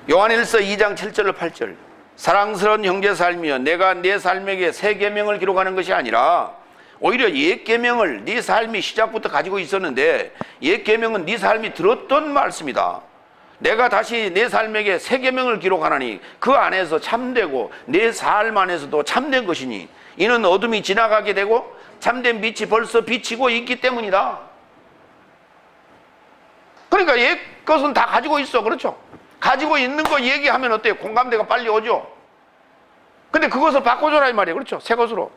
요한일서 2장 7절 8절 사랑스러운 형제 삶이여 내가 내 삶에게 새 계명을 기록하는 것이 아니라 오히려 옛 계명을 네 삶이 시작부터 가지고 있었는데 옛 계명은 네 삶이 들었던 말씀이다. 내가 다시 내 삶에게 새 계명을 기록하나니 그 안에서 참되고 내 삶 안에서도 참된 것이니 이는 어둠이 지나가게 되고 참된 빛이 벌써 비치고 있기 때문이다. 그러니까 옛 것은 다 가지고 있어. 그렇죠? 가지고 있는 거 얘기하면 어때요? 공감대가 빨리 오죠. 근데 그것을 바꿔줘라 이 말이에요. 그렇죠? 새 것으로.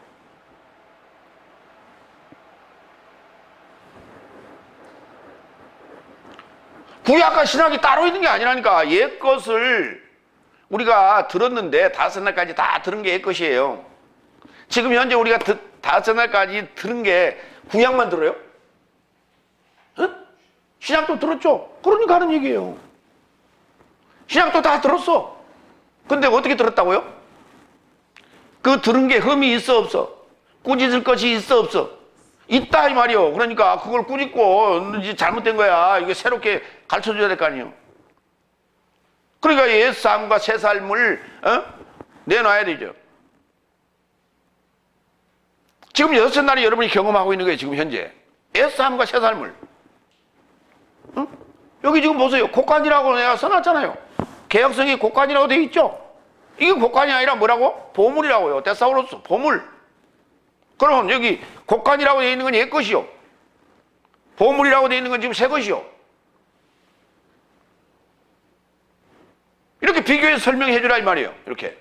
구약과 신약이 따로 있는 게 아니라니까. 옛 것을 우리가 들었는데 다섯 날까지 다 들은 게 옛 것이에요. 지금 현재 우리가 다섯 날까지 들은 게 구약만 들어요? 응? 신약도 들었죠? 그러니까 하는 얘기예요. 신약도 다 들었어. 근데 어떻게 들었다고요? 그 들은 게 흠이 있어 없어? 꾸짖을 것이 있어 없어? 있다 이 말이요. 그러니까 그걸 꾸짖고 이제 잘못된 거야. 이게 새롭게 가르쳐줘야 될 거 아니에요. 그러니까 옛 삶과 새 삶을 내놔야 되죠. 지금 여섯 날이 여러분이 경험하고 있는 거예요. 지금 현재 옛 삶과 새 삶을. 응? 여기 지금 보세요. 곡간이라고 내가 써놨잖아요. 개혁성이 곡간이라고 되어 있죠. 이게 곡간이 아니라 뭐라고? 보물이라고요. 데사우로스 보물. 그럼 여기 곡간이라고 되어 있는 건 옛 것이요. 보물이라고 되어 있는 건 지금 새 것이요. 이렇게 비교해서 설명해 주라 이 말이에요. 이렇게.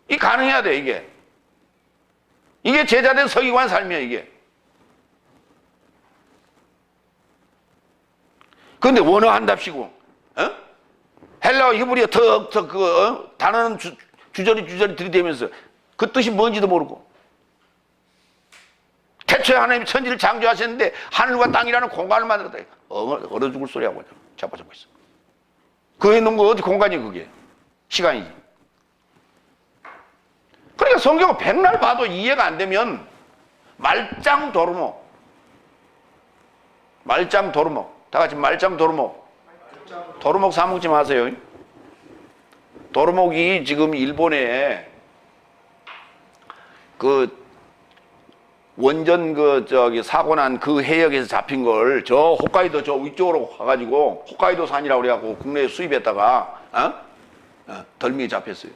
이 가능해야 돼 이게. 이게 제자된 서기관 삶이야 이게. 그런데 원어한답시고 헬라어 히브리어 턱턱 단어는 주저리 들이대면서 그 뜻이 뭔지도 모르고 태초에 하나님이 천지를 창조하셨는데 하늘과 땅이라는 공간을 만들었다. 얼어 죽을 소리하고 자빠져고 있어. 그에 있는 거 어디 공간이 그게 시간이지. 그러니까 성경을 백날 봐도 이해가 안 되면 말짱 도루묵 다 같이 말짱 도루묵 사 먹지 마세요. 도루묵이 지금 일본에 그 원전 사고 난 그 해역에서 잡힌 걸 저 홋카이도 저 위쪽으로 가가지고 홋카이도 산이라고 그래갖고 국내에 수입했다가 덜미에 잡혔어요.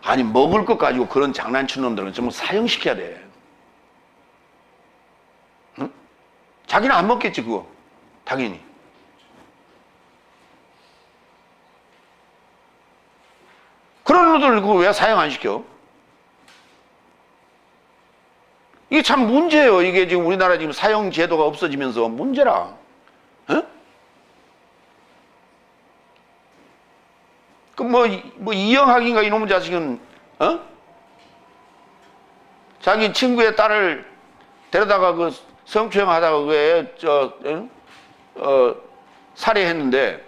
아니 먹을 것 가지고 그런 장난치는 놈들은 좀 사형시켜야 돼. 응? 자기는 안 먹겠지 그거 당연히. 그런 놈들 그거 왜 사형 안 시켜? 이게 참 문제예요. 이게 지금 우리나라 지금 사형 제도가 없어지면서 문제라. 어? 뭐 이영학인가 이놈의 자식은 자기 친구의 딸을 데려다가 그 성추행하다가 왜 살해했는데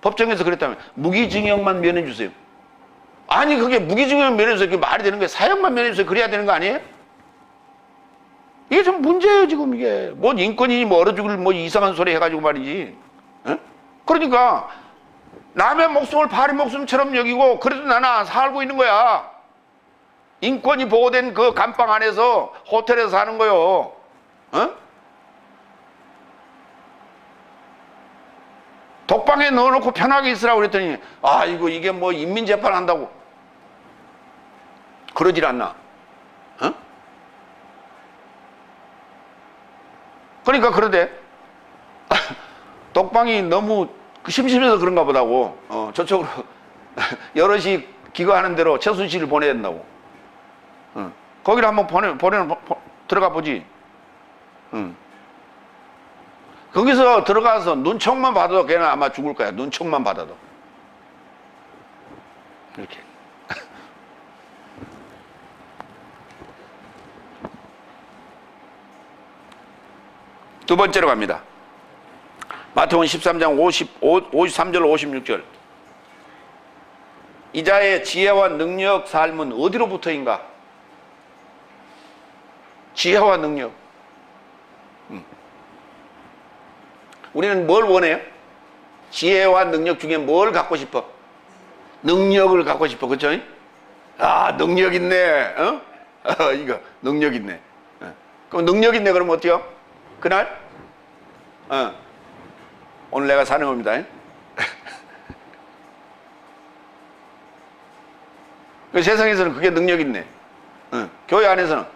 법정에서 그랬다면 무기징역만 면해주세요. 아니 그게 무기징역 면해주세요. 그게 말이 되는 거예요. 사형만 면해주세요. 그래야 되는 거 아니에요? 이게 좀 문제예요 지금 이게. 뭐 인권이니 뭐 얼어 죽을 뭐 이상한 소리 해가지고 말이지. 그러니까 남의 목숨을 파리 목숨처럼 여기고 그래도 나는 살고 있는 거야. 인권이 보호된 그 감방 안에서 호텔에서 사는 거요. 독방에 넣어놓고 편하게 있으라고 그랬더니 이게 뭐 인민재판 한다고 그러질 않나. 그러니까 그러대. 독방이 너무 심심해서 그런가 보다고. 저쪽으로 여럿이 기거하는 대로 최순실을 보내야 된다고. 거기를 한번 들어가 보지. 거기서 들어가서 눈총만 받아도 걔는 아마 죽을 거야. 눈총만 받아도. 이렇게. 두 번째로 갑니다. 마태복음 13장 53절 56절. 이자의 지혜와 능력 삶은 어디로부터인가? 지혜와 능력. 우리는 뭘 원해요? 지혜와 능력 중에 뭘 갖고 싶어? 능력을 갖고 싶어. 그렇죠? 아, 능력 있네. 이거 능력 있네. 그럼 능력 있네 그러면 어때요? 그날? 오늘 내가 사는 겁니다. 그 세상에서는 그게 능력 있네. 교회 안에서는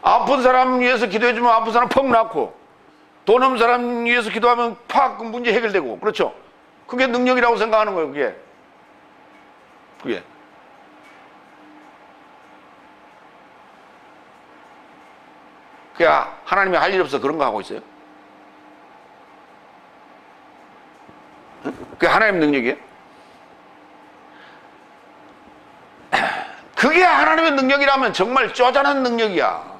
아픈 사람 위해서 기도해주면 아픈 사람 퍽 낫고, 돈 없는 사람 위해서 기도하면 팍 문제 해결되고, 그렇죠? 그게 능력이라고 생각하는 거예요. 그게 하나님이 할 일 없어 그런 거 하고 있어요? 그게 하나님 능력이에요? 그게 하나님의 능력이라면 정말 쪼잔한 능력이야.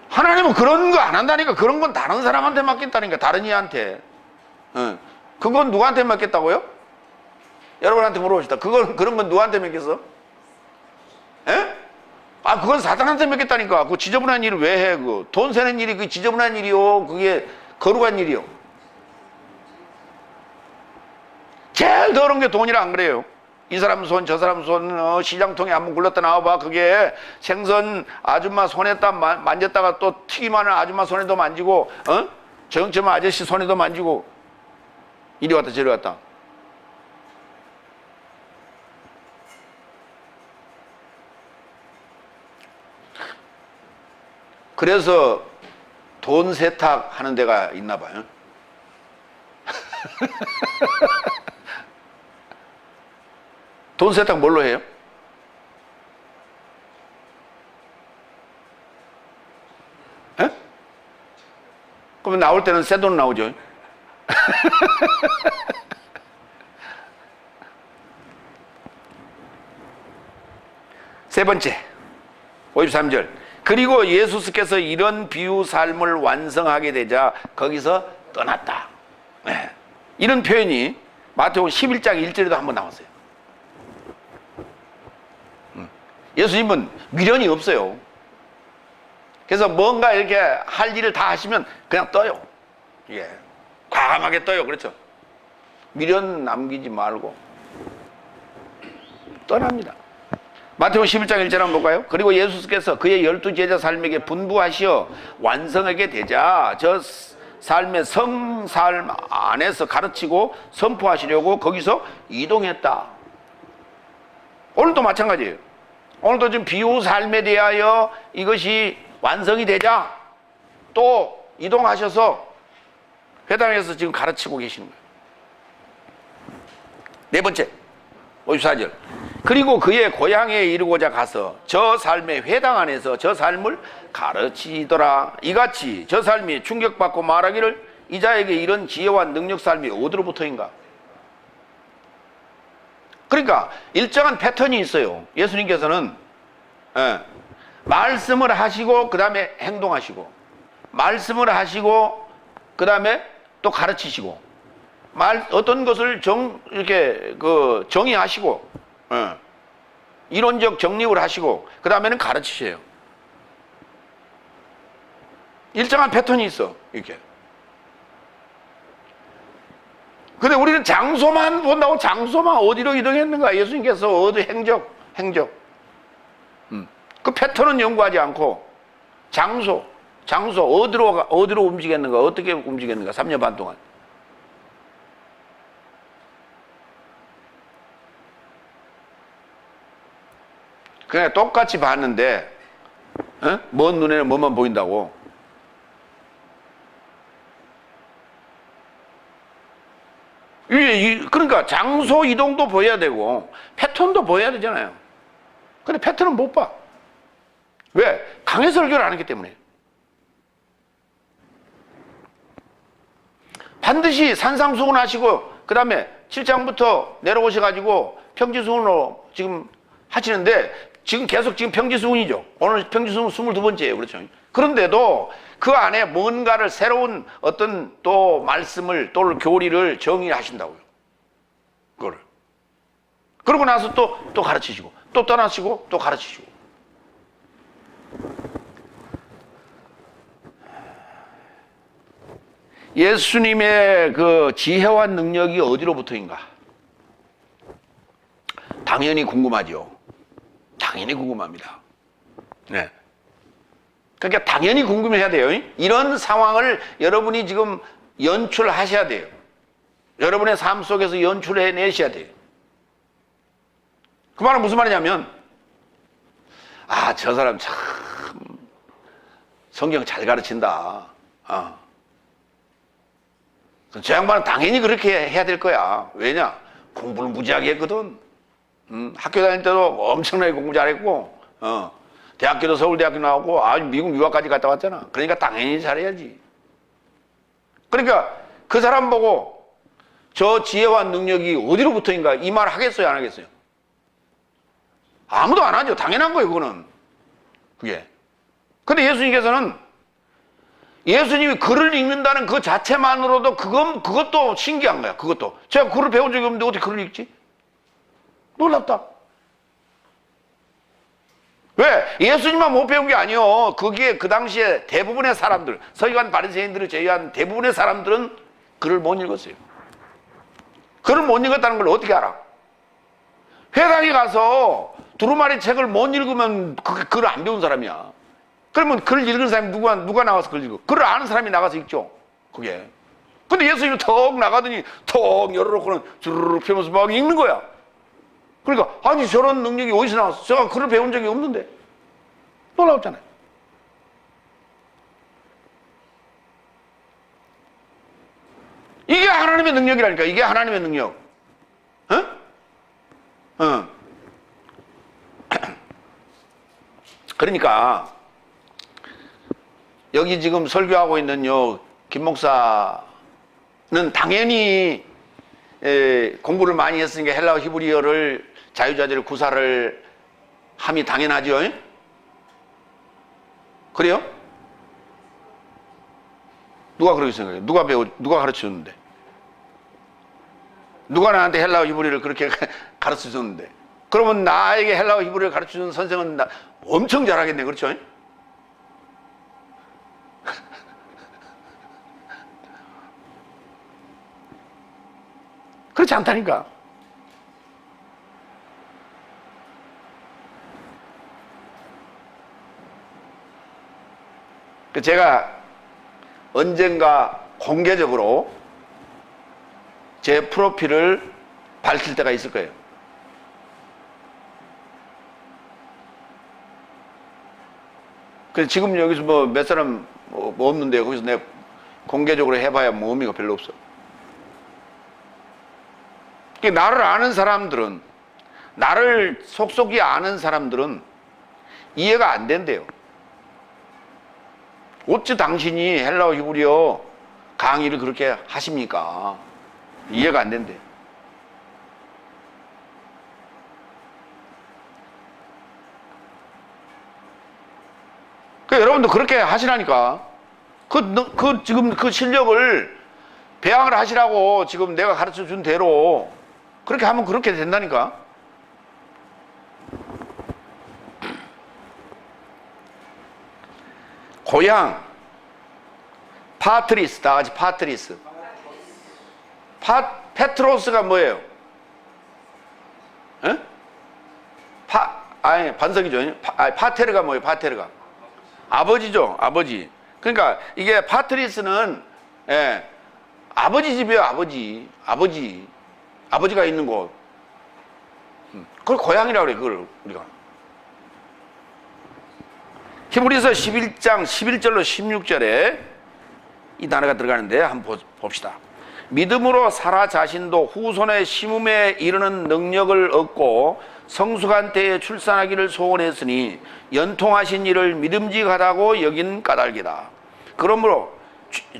하나님은 그런 거 안 한다니까. 그런 건 다른 사람한테 맡긴다니까. 다른 이한테. 그건 누구한테 맡겼다고요? 여러분한테 물어봅시다. 그런 건 누구한테 맡겼어? 예? 아, 그건 사탄한테 맡겼다니까. 그 지저분한 일을 왜 해? 돈 세는 일이 그 지저분한 일이요. 그게 거룩한 일이요. 제일 더러운 게 돈이라 안 그래요? 이 사람 손, 저 사람 손, 시장통에 한번 굴렀다 나와봐. 그게 생선 아줌마 손에다 만졌다가 또 튀김하는 아줌마 손에도 만지고, 정점한 아저씨 손에도 만지고, 이리 왔다 저리 왔다. 그래서 돈 세탁하는 데가 있나 봐요. 돈 세탁 뭘로 해요? 에? 그러면 나올 때는 새 돈 나오죠. 세 번째, 53절. 그리고 예수께서 이런 비유 삶을 완성하게 되자 거기서 떠났다. 네. 이런 표현이 마태복음 11장 1절에도 한번 나왔어요. 예수님은 미련이 없어요. 그래서 뭔가 이렇게 할 일을 다 하시면 그냥 떠요. 예. 과감하게 떠요. 그렇죠? 미련 남기지 말고 떠납니다. 마태복음 11장 1절 한번 볼까요? 그리고 예수께서 그의 12 제자 삶에게 분부하시어 완성하게 되자 저 삶의 성삶 안에서 가르치고 선포하시려고 거기서 이동했다. 오늘도 마찬가지예요. 오늘도 지금 비유 삶에 대하여 이것이 완성이 되자 또 이동하셔서 회당에서 지금 가르치고 계시는 거예요. 네 번째, 54절. 그리고 그의 고향에 이르고자 가서 저 삶의 회당 안에서 저 삶을 가르치더라. 이같이 저 삶이 충격받고 말하기를 이 자에게 이런 지혜와 능력 삶이 어디로부터인가? 그러니까 일정한 패턴이 있어요. 예수님께서는 말씀을 하시고 그 다음에 행동하시고, 말씀을 하시고 그 다음에 또 가르치시고, 어떤 것을 이렇게 정의하시고, 이론적 정립을 하시고 그 다음에는 가르치셔요. 일정한 패턴이 있어. 이렇게. 근데 우리는 장소만 본다고. 장소만 어디로 이동했는가? 예수님께서 어디 행적. 그 패턴은 연구하지 않고 장소 어디로 움직였는가? 어떻게 움직였는가? 3년 반 동안. 그냥 똑같이 봤는데 먼 눈에는 뭐만 보인다고. 그러니까 장소 이동도 보여야 되고 패턴도 보여야 되잖아요. 근데 패턴은 못 봐. 왜? 강해 설교를 안 했기 때문에. 반드시 산상수훈하시고 그 다음에 7장부터 내려오셔가지고 평지수훈으로 지금 하시는데 지금 계속 평지수훈이죠. 오늘 평지수훈 22번째예요. 그렇죠? 그런데도 그 안에 뭔가를 새로운 어떤 또 말씀을 또 교리를 정의하신다고요. 그거를. 그러고 나서 또 가르치시고 또 떠나시고 또 가르치시고. 예수님의 그 지혜와 능력이 어디로부터인가? 당연히 궁금하죠. 당연히 궁금합니다. 네. 그러니까 당연히 궁금해야 돼요. 이런 상황을 여러분이 지금 연출하셔야 돼요. 여러분의 삶 속에서 연출해내셔야 돼요. 그 말은 무슨 말이냐면, 아, 저 사람 참 성경 잘 가르친다. 저 양반은 당연히 그렇게 해야 될 거야. 왜냐? 공부를 무지하게 했거든. 학교 다닐 때도 엄청나게 공부 잘했고, 대학교도 서울대학교 나오고, 미국 유학까지 갔다 왔잖아. 그러니까 당연히 잘해야지. 그러니까 그 사람 보고 저 지혜와 능력이 어디로부터인가 이 말 하겠어요, 안 하겠어요? 아무도 안 하죠. 당연한 거예요, 그거는. 그게. 근데 예수님께서는 예수님이 글을 읽는다는 그 자체만으로도 그것도 신기한 거야. 그것도. 제가 글을 배운 적이 없는데 어떻게 글을 읽지? 놀랍다. 왜? 예수님만 못 배운 게 아니요. 거기에 그 당시에 대부분의 사람들, 서기관 바리새인들을 제외한 대부분의 사람들은 글을 못 읽었어요. 글을 못 읽었다는 걸 어떻게 알아? 회당에 가서 두루마리 책을 못 읽으면 글을 안 배운 사람이야. 그러면 글을 읽은 사람이 누가 나가서 글을 읽어? 글을 아는 사람이 나가서 읽죠. 그게. 근데 예수님이 턱 나가더니 턱 열어놓고는 주르르 펴면서 막 읽는 거야. 그러니까 아니 저런 능력이 어디서 나왔어? 제가 글을 배운 적이 없는데. 놀라웠잖아요. 이게 하나님의 능력이라니까. 이게 하나님의 능력. 그러니까 여기 지금 설교하고 있는 김 목사는 당연히 공부를 많이 했으니까 헬라어 히브리어를 자유자재를 구사를 함이 당연하죠. 그래요? 누가 그렇게 생각해요? 누가 가르쳐줬는데? 누가 나한테 헬라어 히브리어를 그렇게 가르쳐줬는데? 그러면 나에게 헬라어 히브리어를 가르쳐준 선생은 엄청 잘하겠네, 그렇죠? 그렇지 않다니까. 제가 언젠가 공개적으로 제 프로필을 밝힐 때가 있을 거예요. 그래서 지금 여기서 뭐 몇 사람 뭐 없는데 거기서 내가 공개적으로 해봐야 뭐 의미가 별로 없어. 나를 아는 사람들은, 나를 속속이 아는 사람들은 이해가 안 된대요. 어찌 당신이 헬라어 히브리어 강의를 그렇게 하십니까? 이해가 안 된대. 여러분도 그렇게 하시라니까. 지금 그 실력을 배양을 하시라고 지금 내가 가르쳐 준 대로 그렇게 하면 그렇게 된다니까. 고향, 파트리스, 다 같이 파트리스. 페트로스가 뭐예요? 에? 아니, 반석이죠. 파테르가 뭐예요? 파테르가. 아버지죠, 아버지. 그러니까 이게 파트리스는, 아버지 집이에요, 아버지. 아버지가 있는 곳. 그걸 고향이라고 그래, 그걸 우리가. 히브리서 11장 11절로 16절에 이 단어가 들어가는데 한번 봅시다. 믿음으로 사라 자신도 후손의 심음에 이르는 능력을 얻고 성숙한 때에 출산하기를 소원했으니 연통하신 이를 믿음직하다고 여긴 까닭이다. 그러므로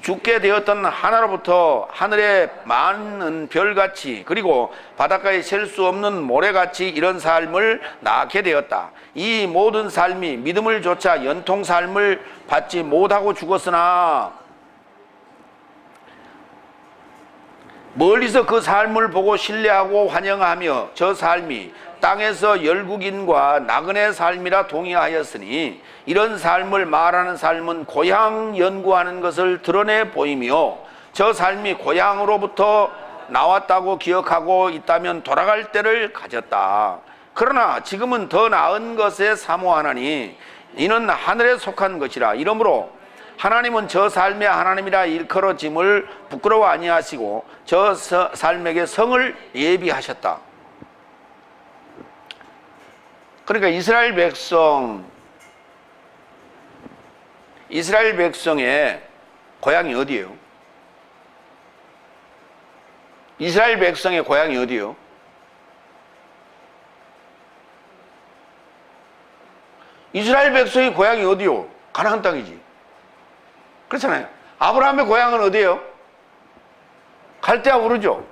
죽게 되었던 하나로부터 하늘의 많은 별같이 그리고 바닷가에 셀 수 없는 모래같이 이런 삶을 낳게 되었다. 이 모든 삶이 믿음을 조차 연통 삶을 받지 못하고 죽었으나 멀리서 그 삶을 보고 신뢰하고 환영하며 저 삶이 땅에서 열국인과 나그네 삶이라 동의하였으니 이런 삶을 말하는 삶은 고향 연구하는 것을 드러내 보이며 저 삶이 고향으로부터 나왔다고 기억하고 있다면 돌아갈 때를 가졌다. 그러나 지금은 더 나은 것에 사모하나니 이는 하늘에 속한 것이라. 이러므로 하나님은 저 삶의 하나님이라 일컬어짐을 부끄러워 아니하시고 저 삶에게 성을 예비하셨다. 그러니까 이스라엘 백성의 고향이 어디예요? 이스라엘 백성의 고향이 어디예요? 이스라엘 백성의 고향이 어디요? 가나안 땅이지. 그렇잖아요. 아브라함의 고향은 어디예요? 갈대아 우르죠.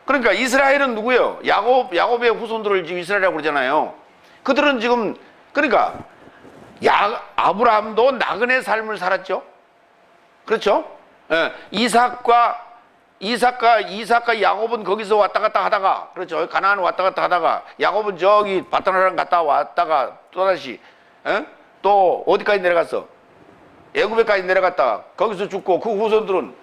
그러니까 이스라엘은 누구예요? 야곱의 후손들을 지금 이스라엘이라고 그러잖아요. 그들은 지금 그러니까 아브라함도 나그네 삶을 살았죠. 그렇죠? 예, 이삭과 야곱은 거기서 왔다 갔다 하다가, 그렇죠? 가나안 왔다 갔다 하다가, 야곱은 저기 바다나랑 갔다 왔다가 또다시 또 어디까지 내려갔어? 애굽에까지 내려갔다가 거기서 죽고, 그 후손들은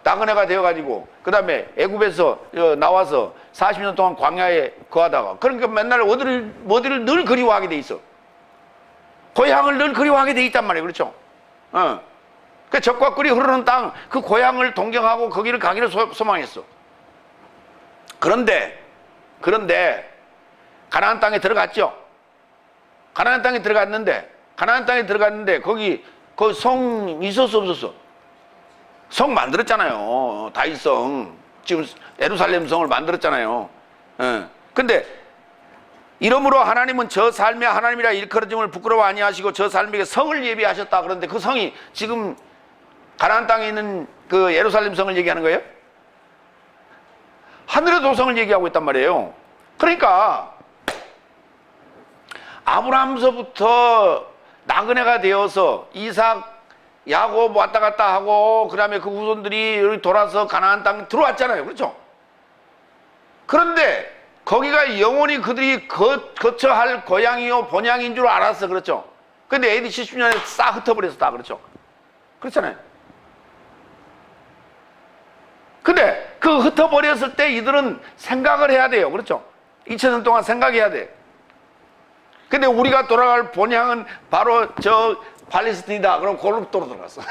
나그네가 되어가지고 그 다음에 애굽에서 나와서 40년 동안 광야에 거하다가, 그러니까 맨날 어디를 늘 그리워하게 돼 있어. 고향을 늘 그리워하게 돼 있단 말이에요. 그렇죠? 그 적과 꿀이 흐르는 땅, 그 고향을 동경하고 거기를 가기를 소망했어. 그런데 가나안 땅에 들어갔죠. 가나안 땅에 들어갔는데 거기 성 있었어 없었어? 성 만들었잖아요. 다윗성. 지금 예루살렘 성을 만들었잖아요. 근데 이러므로 하나님은 저 삶의 하나님이라 일컬어짐을 부끄러워 아니하시고 저 삶에게 성을 예비하셨다. 그런데 그 성이 지금 가나안 땅에 있는 그 예루살렘 성을 얘기하는 거예요? 하늘의 도성을 얘기하고 있단 말이에요. 그러니까 아브라함서부터 나그네가 되어서 이삭, 야곱 왔다 갔다 하고 그 다음에 그 후손들이 여기 돌아서 가나안 땅 들어왔잖아요. 그렇죠? 그런데 거기가 영원히 그들이 거처 할 고향이요 본향인 줄 알았어. 그렇죠? 근데 AD 70년에 싹 흩어버렸어. 다. 그렇죠? 그렇잖아요. 근데 그 흩어버렸을 때 이들은 생각을 해야 돼요. 그렇죠? 2000년 동안 생각해야 돼. 근데 우리가 돌아갈 본향은 바로 저 팔레스틴이다. 그럼 골로또로 들어갔어.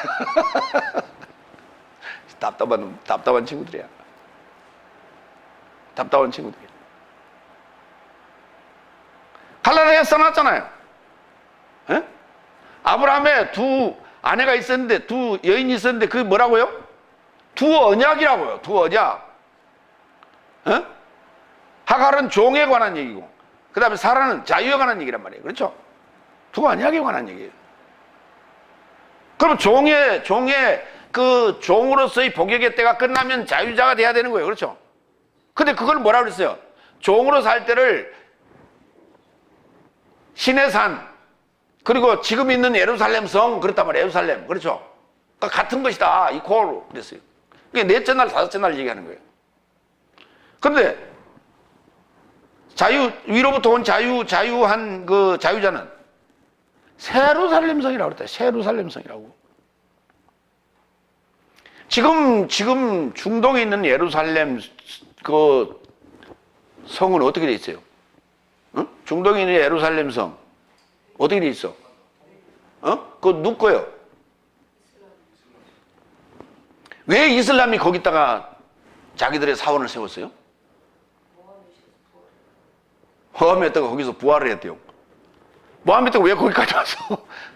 답답한 친구들이야. 답답한 친구들이야. 갈라디아에 써놨잖아요. 에? 아브라함에 두 아내가 있었는데, 두 여인이 있었는데, 그게 뭐라고요? 두 언약이라고요. 두 언약. 에? 하갈은 종에 관한 얘기고, 그 다음에 사라는 자유에 관한 얘기란 말이에요. 그렇죠? 두 언약에 관한 얘기예요. 그럼 종의 그 종으로서의 복역의 때가 끝나면 자유자가 돼야 되는 거예요. 그렇죠? 근데 그걸 뭐라 그랬어요? 종으로 살 때를 신의 산, 그리고 지금 있는 예루살렘 성, 그렇단 말이에요. 예루살렘. 그렇죠? 그러니까 같은 것이다. 이퀄 그랬어요. 그게 넷째 날, 다섯째 날 얘기하는 거예요. 그런데 위로부터 온 자유한 그 자유자는 세루살렘 성이라고 그랬다. 세루살렘 성이라고. 지금 중동에 있는 예루살렘 그 성은 어떻게 돼 있어요? 어? 중동에 있는 예루살렘 성 어떻게 돼 있어? 그거 누구 거예요? 왜 이슬람이 거기다가 자기들의 사원을 세웠어요? 모하메드가 거기서 부활을 했대요. 모하메드가 왜 거기까지 왔어?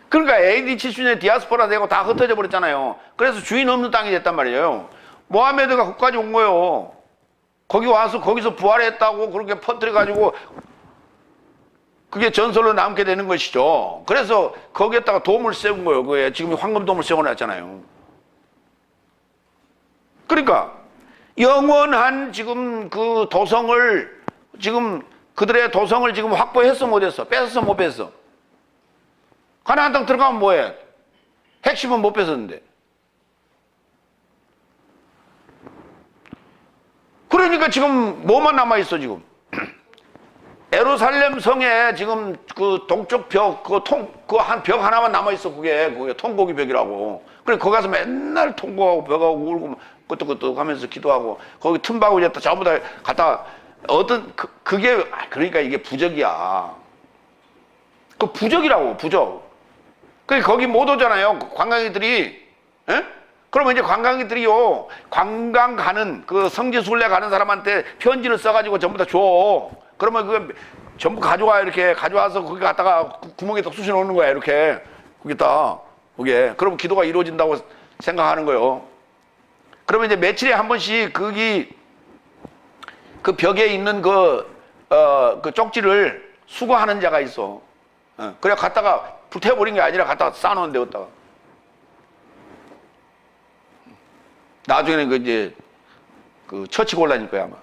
그러니까 AD 70년에 디아스포라 되고 다 흩어져 버렸잖아요. 그래서 주인 없는 땅이 됐단 말이에요. 모하메드가 거기까지 온 거예요. 거기 와서 거기서 부활했다고 그렇게 퍼뜨려가지고 그게 전설로 남게 되는 것이죠. 그래서 거기에다가 돔을 세운 거예요. 그게 지금 황금돔을 세워놨잖아요. 그러니까 영원한 지금 그 도성을 지금 그들의 도성을 지금 확보했어 못했어? 뺏었어 못 뺏었어? 가나안 땅 들어가면 뭐해? 핵심은 못 뺏었는데. 그러니까 지금 뭐만 남아있어, 지금. 예루살렘 성에 지금 그 동쪽 벽, 그 한 벽 하나만 남아있어, 그게 통곡의 벽이라고. 그래, 거기 가서 맨날 통곡하고 벽하고 울고, 끄떡끄떡 하면서 기도하고, 거기 틈바구 이제 전부 다 갖다, 그게, 그러니까 이게 부적이야. 그 부적이라고, 부적. 그러니까 거기 못 오잖아요, 관광객들이. 예? 그러면 이제 관광객들이요, 관광 가는, 그 성지순례 가는 사람한테 편지를 써가지고 전부 다 줘. 그러면 그거 전부 가져와, 이렇게 가져와서 거기 갖다가 구멍에 딱 쑤셔 놓는 거야, 이렇게. 거기다, 그게. 그러면 기도가 이루어진다고 생각하는 거예요. 그러면 이제 며칠에 한 번씩 거기 그 벽에 있는 그 쪽지를 수거하는 자가 있어. 그래 갖다가 불태워버린 게 아니라 갖다가 쌓아놓은데, 어디다가. 나중에는 그 이제 그 처치 곤란일 거야, 아마.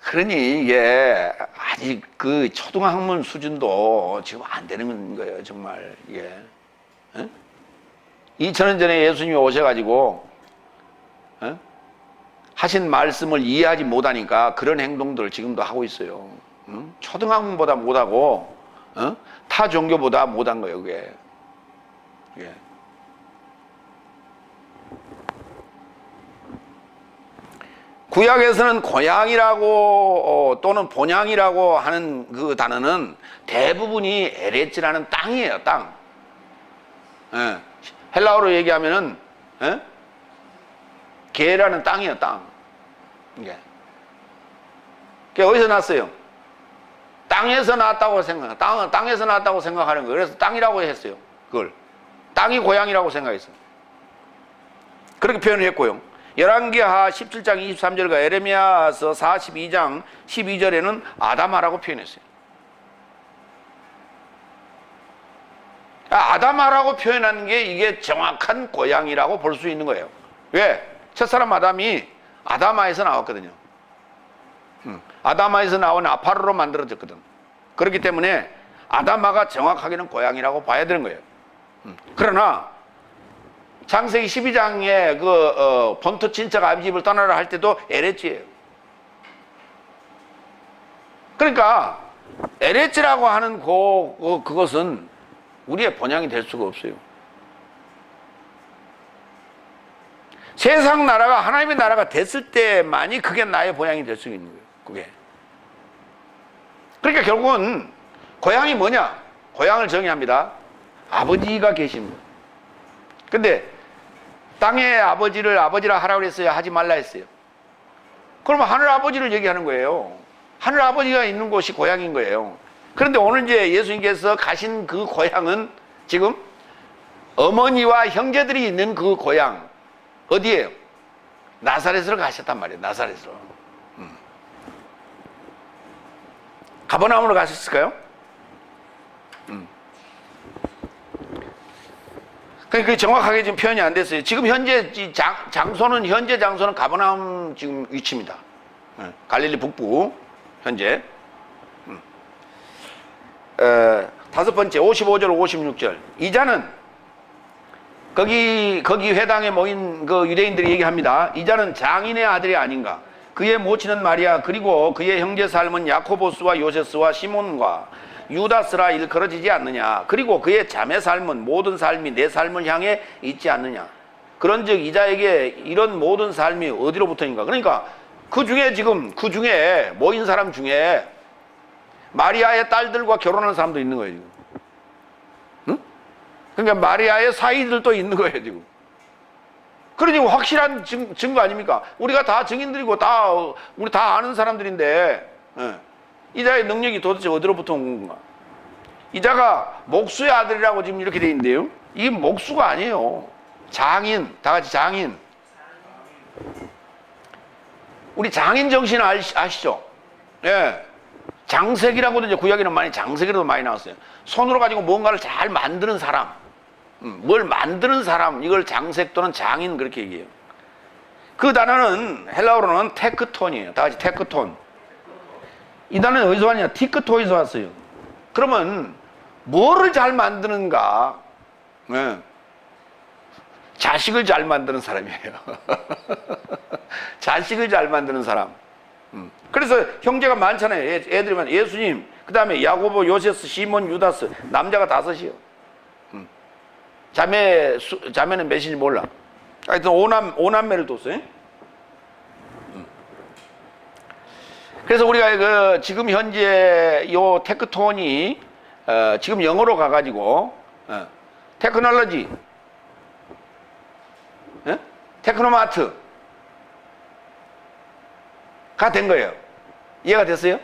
그러니 이게 아직 그 초등학문 수준도 지금 안 되는 거예요, 정말. 이게 2000년 전에 예수님이 오셔가지고 하신 말씀을 이해하지 못하니까 그런 행동들을 지금도 하고 있어요. 초등학문보다 못하고 타 종교보다 못한 거예요, 그게. 예. 구약에서는 고향이라고 또는 본향이라고 하는 그 단어는 대부분이 에레츠라는 땅이에요, 땅. 예. 헬라어로 얘기하면은 게라는 땅이에요, 땅. 이게. 그게 어디서 났어요? 땅에서 났다고 땅에서 났다고 생각하는 거예요. 그래서 땅이라고 했어요, 그걸. 땅이 고향이라고 생각했어요. 그렇게 표현을 했고요. 열왕기하 17장 23절과 에레미야서 42장 12절에는 아담아라고 표현했어요. 아담아라고 표현하는 게 이게 정확한 고향이라고 볼 수 있는 거예요. 왜? 첫사람 아담이 아담아에서 나왔거든요. 아담아에서 나온 아파르로 만들어졌거든. 그렇기 때문에 아담아가 정확하게는 고향이라고 봐야 되는 거예요. 그러나 창세기 12장에 본토 친척 아비 집을 떠나라 할 때도 에레츠예요. 그러니까 에레츠라고 하는 그것은 우리의 본향이 될 수가 없어요. 세상 나라가 하나님의 나라가 됐을 때만이 그게 나의 본향이 될 수 있는 거예요, 그게. 그러니까 결국은 고향이 뭐냐? 고향을 정의합니다. 아버지가 계십니다. 근데 땅의 아버지를 아버지라 하라고 했어요, 하지 말라 했어요? 그러면 하늘 아버지를 얘기하는 거예요. 하늘 아버지가 있는 곳이 고향인 거예요. 그런데 오늘 이제 예수님께서 가신 그 고향은 지금 어머니와 형제들이 있는 그 고향 어디예요? 나사렛으로 가셨단 말이에요, 나사렛으로. 가버나움으로 가셨을까요? 그게 정확하게 지금 표현이 안 됐어요. 지금 현재 현재 장소는 가버나움 지금 위치입니다. 갈릴리 북부 현재. 다섯 번째 55절 56절 이자는 거기 회당에 모인 그 유대인들이 얘기합니다. 이자는 장인의 아들이 아닌가? 그의 모친은 마리아 그리고 그의 형제 삶은 야코보스와 요세스와 시몬과 유다스라 일컬어지지 않느냐? 그리고 그의 자매 삶은 모든 삶이 내 삶을 향해 있지 않느냐? 그런즉 이자에게 이런 모든 삶이 어디로부터인가? 그러니까 그 중에 모인 사람 중에 마리아의 딸들과 결혼한 사람도 있는 거예요, 지금. 응? 그러니까 마리아의 사이들도 있는 거예요, 지금. 그러니까 확실한 증거 아닙니까? 우리가 다 증인들이고 우리 다 아는 사람들인데 이자의 능력이 도대체 어디로부터 온 건가? 이자가 목수의 아들이라고 지금 이렇게 돼 있는데요. 이게 목수가 아니에요. 장인, 다 같이 장인. 우리 장인 정신 아시죠? 예. 장색이라고도 이제 구약에는 많이 장색이라도 많이 나왔어요. 손으로 가지고 뭔가를 잘 만드는 사람. 뭘 만드는 사람, 이걸 장색 또는 장인 그렇게 얘기해요. 그 단어는 헬라어로는 테크톤이에요. 다 같이 테크톤. 이 단어는 어디서 왔냐? 티크토에서 왔어요. 그러면 뭐를 잘 만드는가? 네. 자식을 잘 만드는 사람이에요. 자식을 잘 만드는 사람. 그래서 형제가 많잖아요. 애들이면 예수님, 그 다음에 야고보, 요세스, 시몬, 유다스, 남자가 5이요. 자매는 몇인지 몰라. 하여튼 오남매를 뒀어요. 그래서 우리가 지금 현재 요 테크톤이 지금 영어로 가가지고 테크놀로지, 테크노마트가 된 거예요. 이해가 됐어요?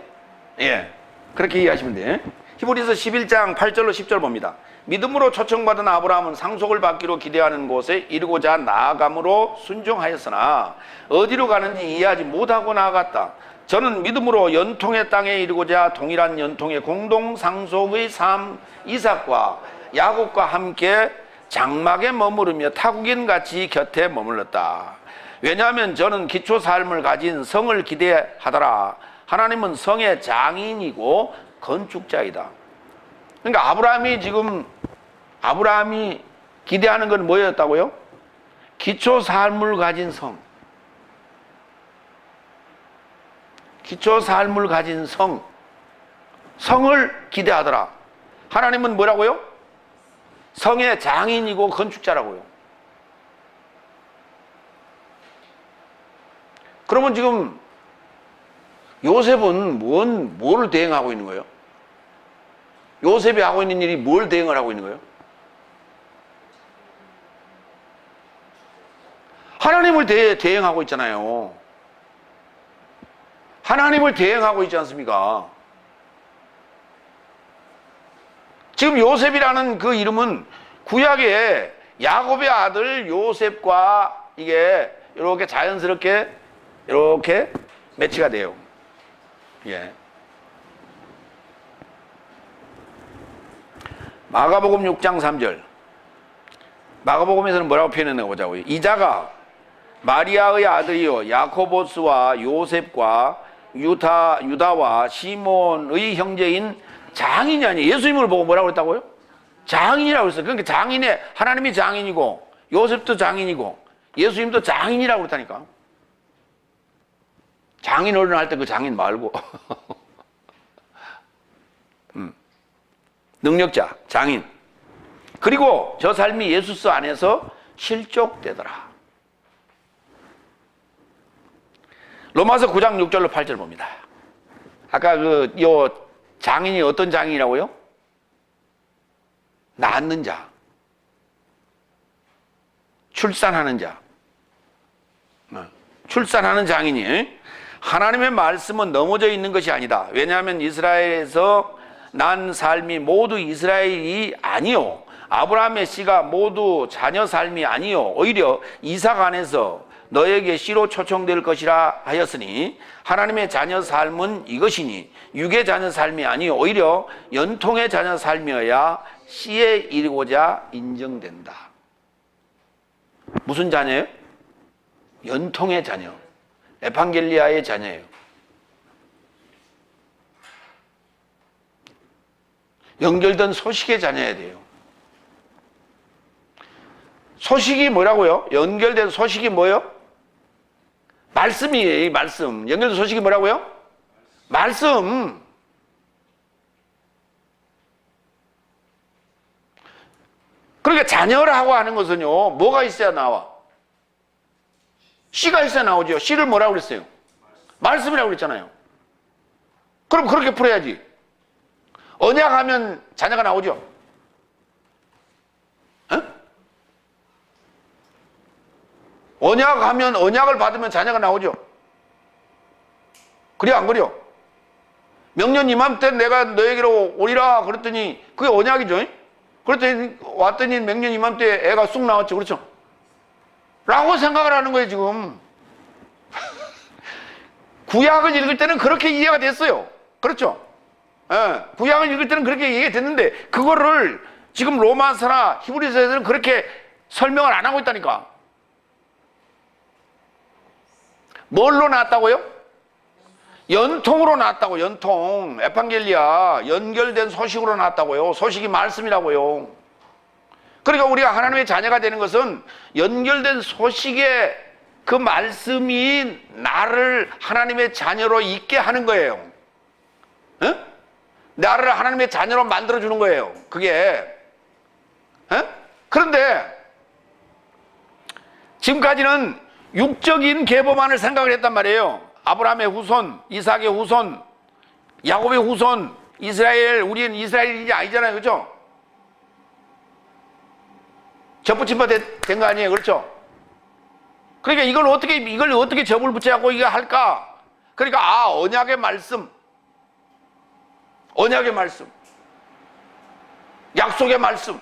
예. 그렇게 이해하시면 돼요. 히브리서 11장 8절로 10절 봅니다. 믿음으로 초청받은 아브라함은 상속을 받기로 기대하는 곳에 이르고자 나아감으로 순종하였으나 어디로 가는지 이해하지 못하고 나아갔다. 저는 믿음으로 연통의 땅에 이르고자 동일한 연통의 공동 상속의 삶 이삭과 야곱과 함께 장막에 머무르며 타국인같이 곁에 머물렀다. 왜냐하면 저는 기초 삶을 가진 성을 기대하더라. 하나님은 성의 장인이고 건축자이다. 그러니까 아브라함이 기대하는 건 뭐였다고요? 기초 삶을 가진 성. 기초 삶을 가진 성을 기대하더라. 하나님은 뭐라고요? 성의 장인이고 건축자라고요. 그러면 지금 요셉은 뭘 대행하고 있는 거예요? 요셉이 하고 있는 일이 뭘 대행을 하고 있는 거예요? 하나님을 대행하고 있잖아요. 하나님을 대행하고 있지 않습니까? 지금 요셉이라는 그 이름은 구약에 야곱의 아들 요셉과 이게 이렇게 자연스럽게 이렇게 매치가 돼요. 예. 마가복음 6장 3절. 마가복음에서는 뭐라고 표현했나 보자고요. 이자가 마리아의 아들이요 야코보스와 요셉과 유다와 시몬의 형제인 장인이 아니에요. 예수님을 보고 뭐라고 그랬다고요? 장인이라고 했어요. 그러니까 하나님이 장인이고 요셉도 장인이고 예수님도 장인이라고 그랬다니까. 장인 어른 할 때 그 장인 말고 능력자, 장인. 그리고 저 삶이 예수스 안에서 실족되더라. 로마서 9장 6절로 8절 봅니다. 아까 요 장인이 어떤 장인이라고요? 낳는 자, 출산하는 자, 출산하는 장인이. 하나님의 말씀은 넘어져 있는 것이 아니다. 왜냐하면 이스라엘에서 난 삶이 모두 이스라엘이 아니요 아브라함의 씨가 모두 자녀 삶이 아니요 오히려 이삭 안에서 너에게 씨로 초청될 것이라 하였으니 하나님의 자녀 삶은 이것이니 육의 자녀 삶이 아니요 오히려 연통의 자녀 삶이어야 씨에 이르고자 인정된다. 무슨 자녀예요? 연통의 자녀, 에판겔리아의 자녀예요. 연결된 소식의 자녀야 돼요. 소식이 뭐라고요? 연결된 소식이 뭐예요? 말씀이에요. 말씀. 연결된 소식이 뭐라고요? 말씀. 그러니까 자녀라고 하는 것은요, 뭐가 있어야 나와? 씨가 있어야 나오죠. 씨를 뭐라고 그랬어요? 말씀이라고 그랬잖아요. 그럼 그렇게 풀어야지. 언약하면 자녀가 나오죠. 어? 언약하면 언약을 받으면 자녀가 나오죠. 그래 안 그래요? 명년 이맘때 내가 너에게로 오리라 그랬더니 그게 언약이죠. 그랬더니 왔더니 명년 이맘때 애가 쑥 나왔죠. 그렇죠? 라고 생각을 하는 거예요 지금. 구약을 읽을 때는 그렇게 이해가 됐어요. 그렇죠? 예, 구약을 읽을 때는 그렇게 이해가 됐는데 그거를 지금 로마서나 히브리서에서는 그렇게 설명을 안 하고 있다니까. 뭘로 나왔다고요? 연통으로 나왔다고. 연통, 에판겔리아, 연결된 소식으로 나왔다고요. 소식이 말씀이라고요. 그러니까 우리가 하나님의 자녀가 되는 것은 연결된 소식의 그 말씀이 나를 하나님의 자녀로 있게 하는 거예요. 에? 나를 하나님의 자녀로 만들어주는 거예요. 그게. 에? 그런데 지금까지는 육적인 계보만을 생각을 했단 말이에요. 아브라함의 후손, 이삭의 후손, 야곱의 후손, 이스라엘, 우리는 이스라엘이 아니잖아요. 그렇죠? 접붙임 된 거 아니에요. 그렇죠? 그러니까 이걸 어떻게 접을 붙여갖고 이거 할까? 그러니까, 언약의 말씀, 약속의 말씀.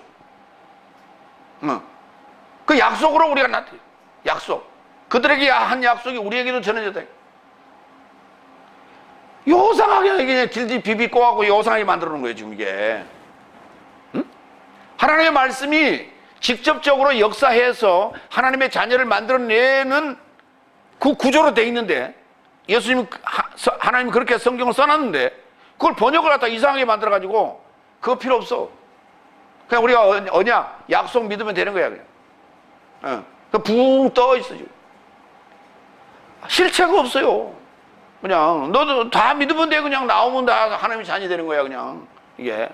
그 약속으로 우리가 나타요. 약속. 그들에게 한 약속이 우리에게도 전해졌다. 요상하게 이게 질질 비비꼬하고 요상하게 만들어 놓은 거예요, 지금 이게. 응? 하나님의 말씀이 직접적으로 역사해서 하나님의 자녀를 만들어내는 그 구조로 돼 있는데, 하나님 그렇게 성경을 써놨는데, 그걸 번역을 갖다 이상하게 만들어가지고, 그거 필요 없어. 그냥 우리가 언약, 약속 믿으면 되는 거야, 그냥. 붕 떠 있어, 지금. 실체가 없어요. 그냥, 너도 다 믿으면 돼. 그냥 나오면 다 하나님의 자녀 되는 거야, 그냥. 이게.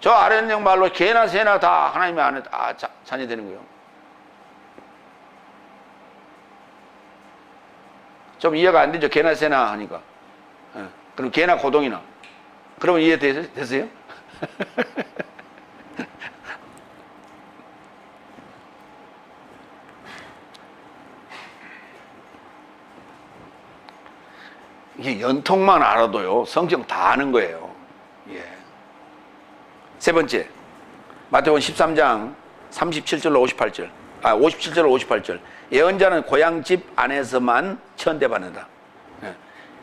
저 아랫령 말로 개나 새나 다 하나님의 안에 다 자녀 되는 거예요. 좀 이해가 안 되죠? 개나 새나 하니까. 그럼 개나 고동이나. 그러면 이해되세요? 이게 연통만 알아도요, 성경 다 아는 거예요. 예. 세 번째, 마태복음 13장 37절로 58절. 57절로 58절. 예언자는 고향 집 안에서만 천대받는다. 예.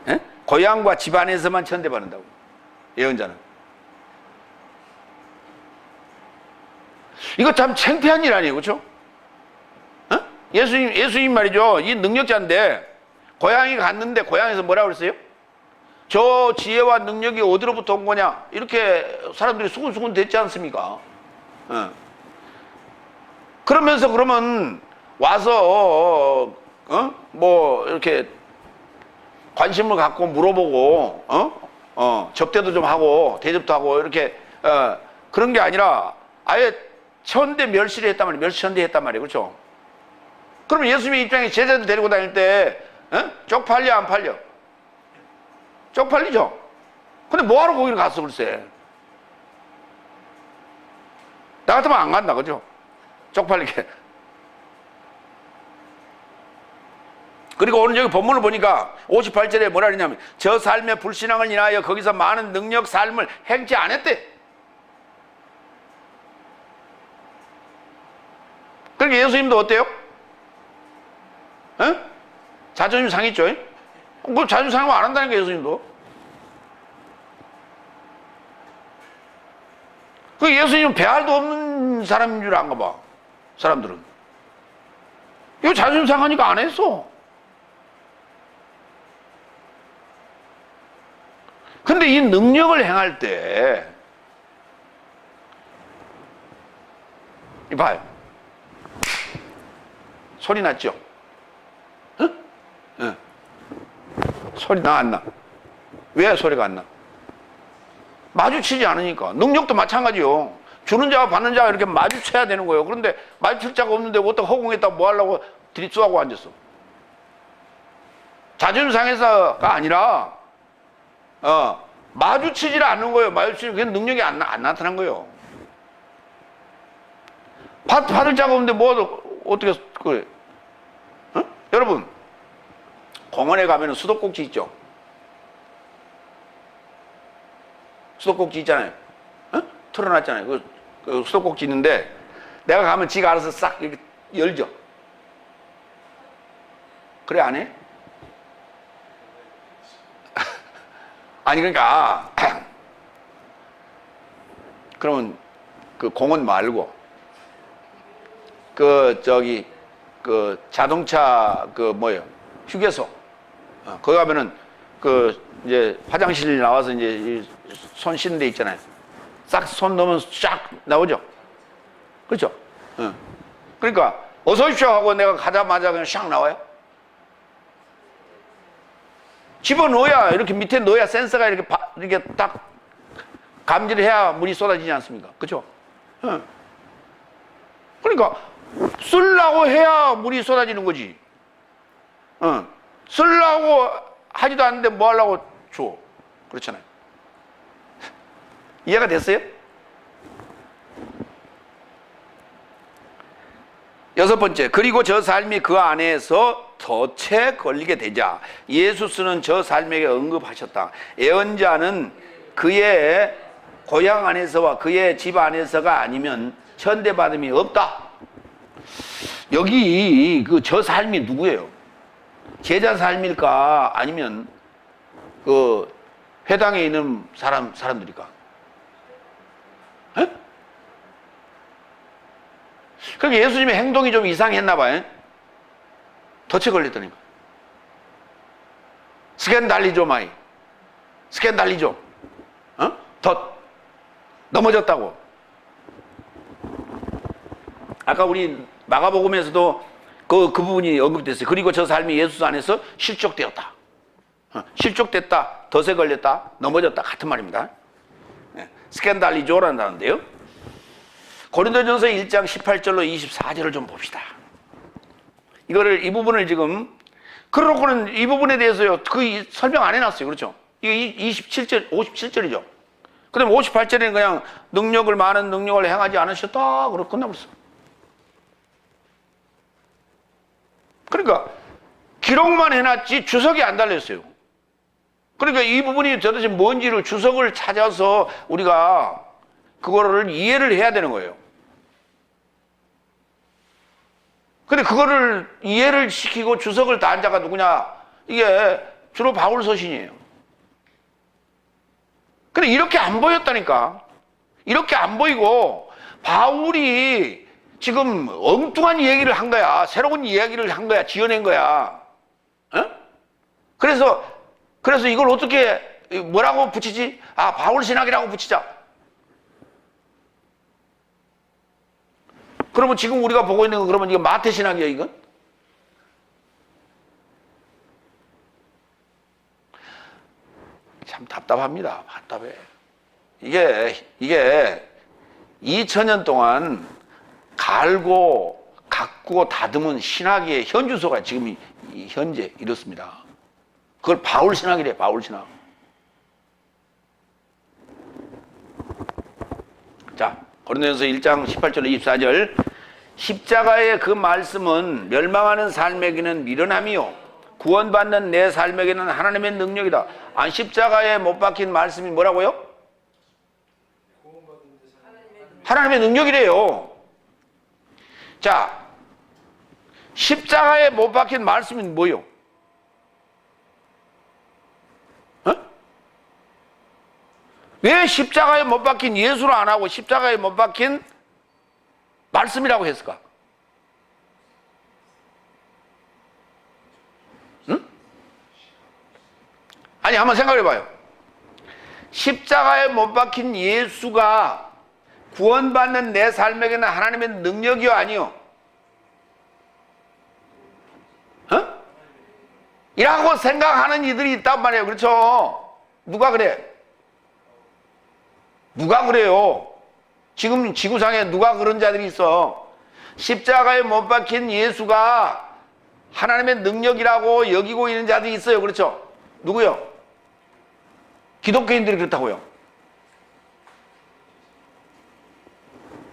예? 고향과 집 안에서만 천대받는다고. 예언자는. 이거 참 창피한 일 아니에요, 그렇죠? 어? 예수님 말이죠. 이 능력자인데 고향에 갔는데 고향에서 뭐라고 그랬어요? 저 지혜와 능력이 어디로부터 온 거냐? 이렇게 사람들이 수군수군 됐지 않습니까? 어. 그러면서 그러면 와서 뭐 이렇게 관심을 갖고 물어보고 접대도 좀 하고 대접도 하고 이렇게 그런 게 아니라 아예 천대 멸시를 했단 말이에요. 멸시천대 했단 말이에요. 그렇죠? 그러면 예수님의 입장에 제자들 데리고 다닐 때 쪽팔려 안 팔려? 쪽팔리죠? 근데 뭐하러 거기를 갔어 글쎄? 나 같으면 안 간다 그죠? 쪽팔리게. 그리고 오늘 여기 본문을 보니까 58절에 뭐라 그러냐면 저 삶의 불신앙을 인하여 거기서 많은 능력 삶을 행치 않았대. 그러니까 예수님도 어때요? 자존심 상했죠? 뭐 자존심 상하면 안 한다니까 예수님도. 그 예수님은 배알도 없는 사람인 줄 안가 봐. 사람들은. 이거 자존심 상하니까 안 했어. 근데 이 능력을 행할 때 이봐요. 소리 났죠? 소리 나 안 나? 왜 소리가 안 나? 마주치지 않으니까. 능력도 마찬가지요. 주는 자와 받는 자가 이렇게 마주쳐야 되는 거예요. 그런데 마주칠 자가 없는데 어떻게 허공에다 뭐 하려고 드립수하고 앉았어? 자존심 상해서가 아니라 마주치지를 않는 거예요. 마주치는 그 능력이 안 나타난 거예요. 받을 자가 없는데 뭐 어떻게 그래? 여러분 공원에 가면 수도꼭지 있죠? 수도꼭지 있잖아요. 틀어놨잖아요. 그 수도꼭지 있는데 내가 가면 지가 알아서 싹 이렇게 열죠. 그래 안 해? 아니 그러니까 그러면 그 공원 말고 그 자동차 뭐예요? 휴게소. 거기 가면은 이제 화장실 나와서 이제 손 씻는 데 있잖아요. 싹 손 넣으면 쫙 나오죠. 그렇죠? 그러니까 어서 오십시오 하고 내가 가자마자 그냥 샥 나와요? 집어넣어야, 이렇게 밑에 넣어야 센서가 이렇게 딱 감지를 해야 물이 쏟아지지 않습니까? 그렇죠? 그러니까 쓰려고 해야 물이 쏟아지는 거지. 쓰려고 하지도 않는데 뭐 하려고 줘. 그렇잖아요. 이해가 됐어요? 여섯 번째, 그리고 저 삶이 그 안에서 덫에 걸리게 되자 예수스는 저 삶에게 언급하셨다. 예언자는 그의 고향 안에서와 그의 집 안에서가 아니면 천대받음이 없다. 여기 그 저 삶이 누구예요? 제자 삶일까? 아니면 그 회당에 있는 사람들일까? 에? 그러니까 예수님의 행동이 좀 이상했나 봐요. 덫에 걸렸다니까. 스캔달리죠, 마이. 스캔달리죠. 덫. 넘어졌다고. 아까 우리 마가복음에서도 그 부분이 언급됐어요. 그리고 저 삶이 예수 안에서 실족되었다. 실족됐다, 덫에 걸렸다, 넘어졌다 같은 말입니다. 스캔달리조라는 단어인데요. 고린도전서 1장 18절로 24절을 좀 봅시다. 이 부분을 지금 그러고는 이 부분에 대해서요 설명 안 해놨어요. 그렇죠? 이게 27절, 57절이죠. 그 다음에 58절에는 그냥 많은 능력을 행하지 않으셨다 그러고 끝나버렸어. 그러니까 기록만 해놨지 주석이 안 달렸어요. 그러니까 이 부분이 도대체 뭔지를 주석을 찾아서 우리가 그거를 이해를 해야 되는 거예요. 근데 그거를 이해를 시키고 주석을 딴 자가 누구냐? 이게 주로 바울 서신이에요. 근데 이렇게 안 보였다니까. 이렇게 안 보이고 바울이 지금 엉뚱한 얘기를 한 거야. 새로운 이야기를 한 거야. 지어낸 거야. 그래서 이걸 어떻게 뭐라고 붙이지? 바울 신학이라고 붙이자. 그러면 지금 우리가 보고 있는 거 그러면 이거 마태 신학이야, 이건? 참 답답합니다. 답답해. 이게 2000년 동안 갈고 가꾸고 다듬은 신학의 현주소가 지금 현재 이렇습니다. 그걸 바울 신학이래, 바울 신학. 자, 고린도전서 1장 18절로 24절. 십자가의 그 말씀은 멸망하는 삶에게는 미련함이요 구원받는 내 삶에게는 하나님의 능력이다. 십자가에 못 박힌 말씀이 뭐라고요? 하나님의 능력이래요. 자, 십자가에 못 박힌 말씀이 뭐요? 왜 십자가에 못 박힌 예수를 안 하고 십자가에 못 박힌 말씀이라고 했을까? 응? 아니, 한번 생각해 봐요. 십자가에 못 박힌 예수가 구원받는 내 삶에게는 하나님의 능력이요, 아니요? 이라고 생각하는 이들이 있단 말이에요. 그렇죠? 누가 그래? 누가 그래요? 지금 지구상에 누가 그런 자들이 있어? 십자가에 못 박힌 예수가 하나님의 능력이라고 여기고 있는 자들이 있어요. 그렇죠? 누구요? 기독교인들이 그렇다고요.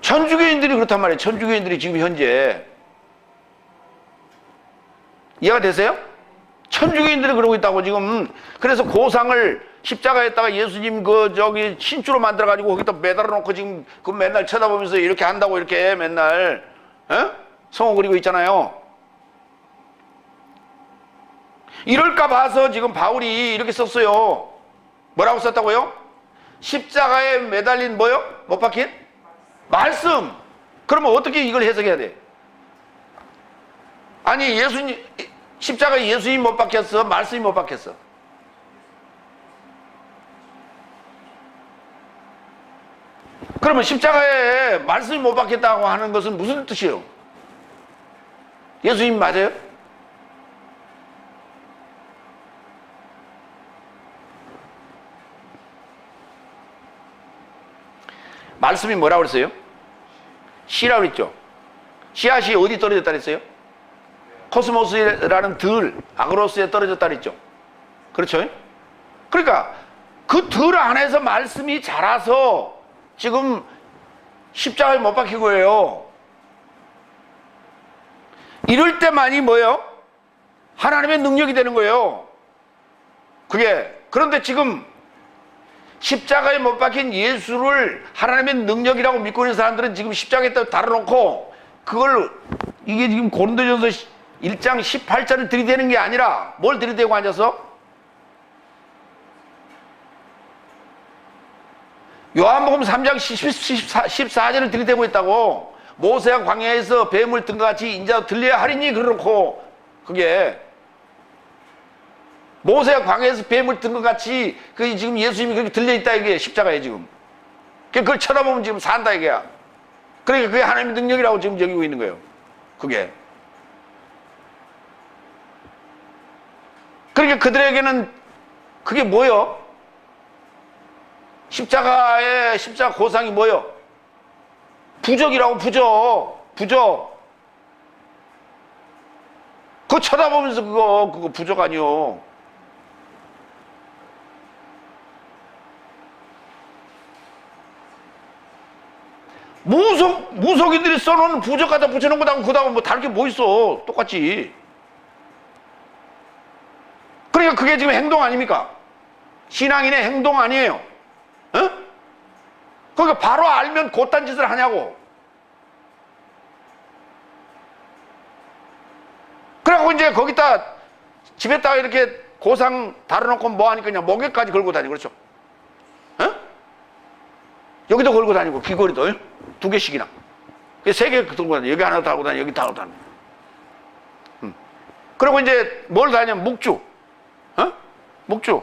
천주교인들이 그렇단 말이에요. 천주교인들이 지금 현재. 이해가 되세요? 천주교인들이 그러고 있다고 지금. 그래서 고상을 십자가에다가 예수님 신주로 만들어가지고 거기다 매달아 놓고 지금 그 맨날 쳐다보면서 이렇게 한다고 이렇게 맨날 성호 그리고 있잖아요. 이럴까 봐서 지금 바울이 이렇게 썼어요. 뭐라고 썼다고요? 십자가에 매달린 뭐요? 못 박힌? 말씀. 그러면 어떻게 이걸 해석해야 돼? 아니 십자가에 예수님 못 박혔어? 말씀이 못 박혔어? 그러면 십자가에 말씀이 못 박혔다고 하는 것은 무슨 뜻이에요? 예수님 맞아요? 말씀이 뭐라고 그랬어요? 씨라고 그랬죠. 씨앗이 어디 떨어졌다 그랬어요? 코스모스라는 들, 아그로스에 떨어졌다 그랬죠. 그렇죠? 그러니까 그 들 안에서 말씀이 자라서 지금 십자가에 못 박히고 해요. 이럴 때만이 뭐예요? 하나님의 능력이 되는 거예요. 그게. 그런데 지금 십자가에 못 박힌 예수를 하나님의 능력이라고 믿고 있는 사람들은 지금 십자가에다 달아놓고 그걸 이게 지금 고린도전서 1장 18절을 들이대는 게 아니라 뭘 들이대고 앉아서? 요한복음 3장 14절을 들이대고 있다고. 모세가 광야에서 뱀을 든 것 같이 인자도 들려야 하리니 그러놓고 그게 모세가 광야에서 뱀을 든 것 같이 그 지금 예수님이 그렇게 들려있다 이게 십자가에 지금. 그걸 쳐다보면 지금 산다 이게야. 그러니까 그게 하나님의 능력이라고 지금 여기고 있는 거예요. 그게. 그러니까 그들에게는 그게 뭐요? 십자가 고상이 뭐요? 부적이라고. 부적. 그거 쳐다보면서 그거 부적 아니요. 무속인들이 써놓은 부적 갖다 붙여놓은 거하고 그다음에 뭐 다른 게 뭐 있어. 똑같지. 그러니까 그게 지금 행동 아닙니까? 신앙인의 행동 아니에요. 어? 그러니까 바로 알면 곧단 짓을 하냐고. 그래갖고 이제 거기다 집에다가 이렇게 고상 달아놓고 뭐 하니까 그냥 목에까지 걸고 다니고 그렇죠? 어? 여기도 걸고 다니고 귀걸이도 2개씩이나 3개 들고 다니고 여기 하나 달고 다니고 여기 달고 다니고. 그리고 이제 뭘 다니냐면 묵주. 어? 묵주.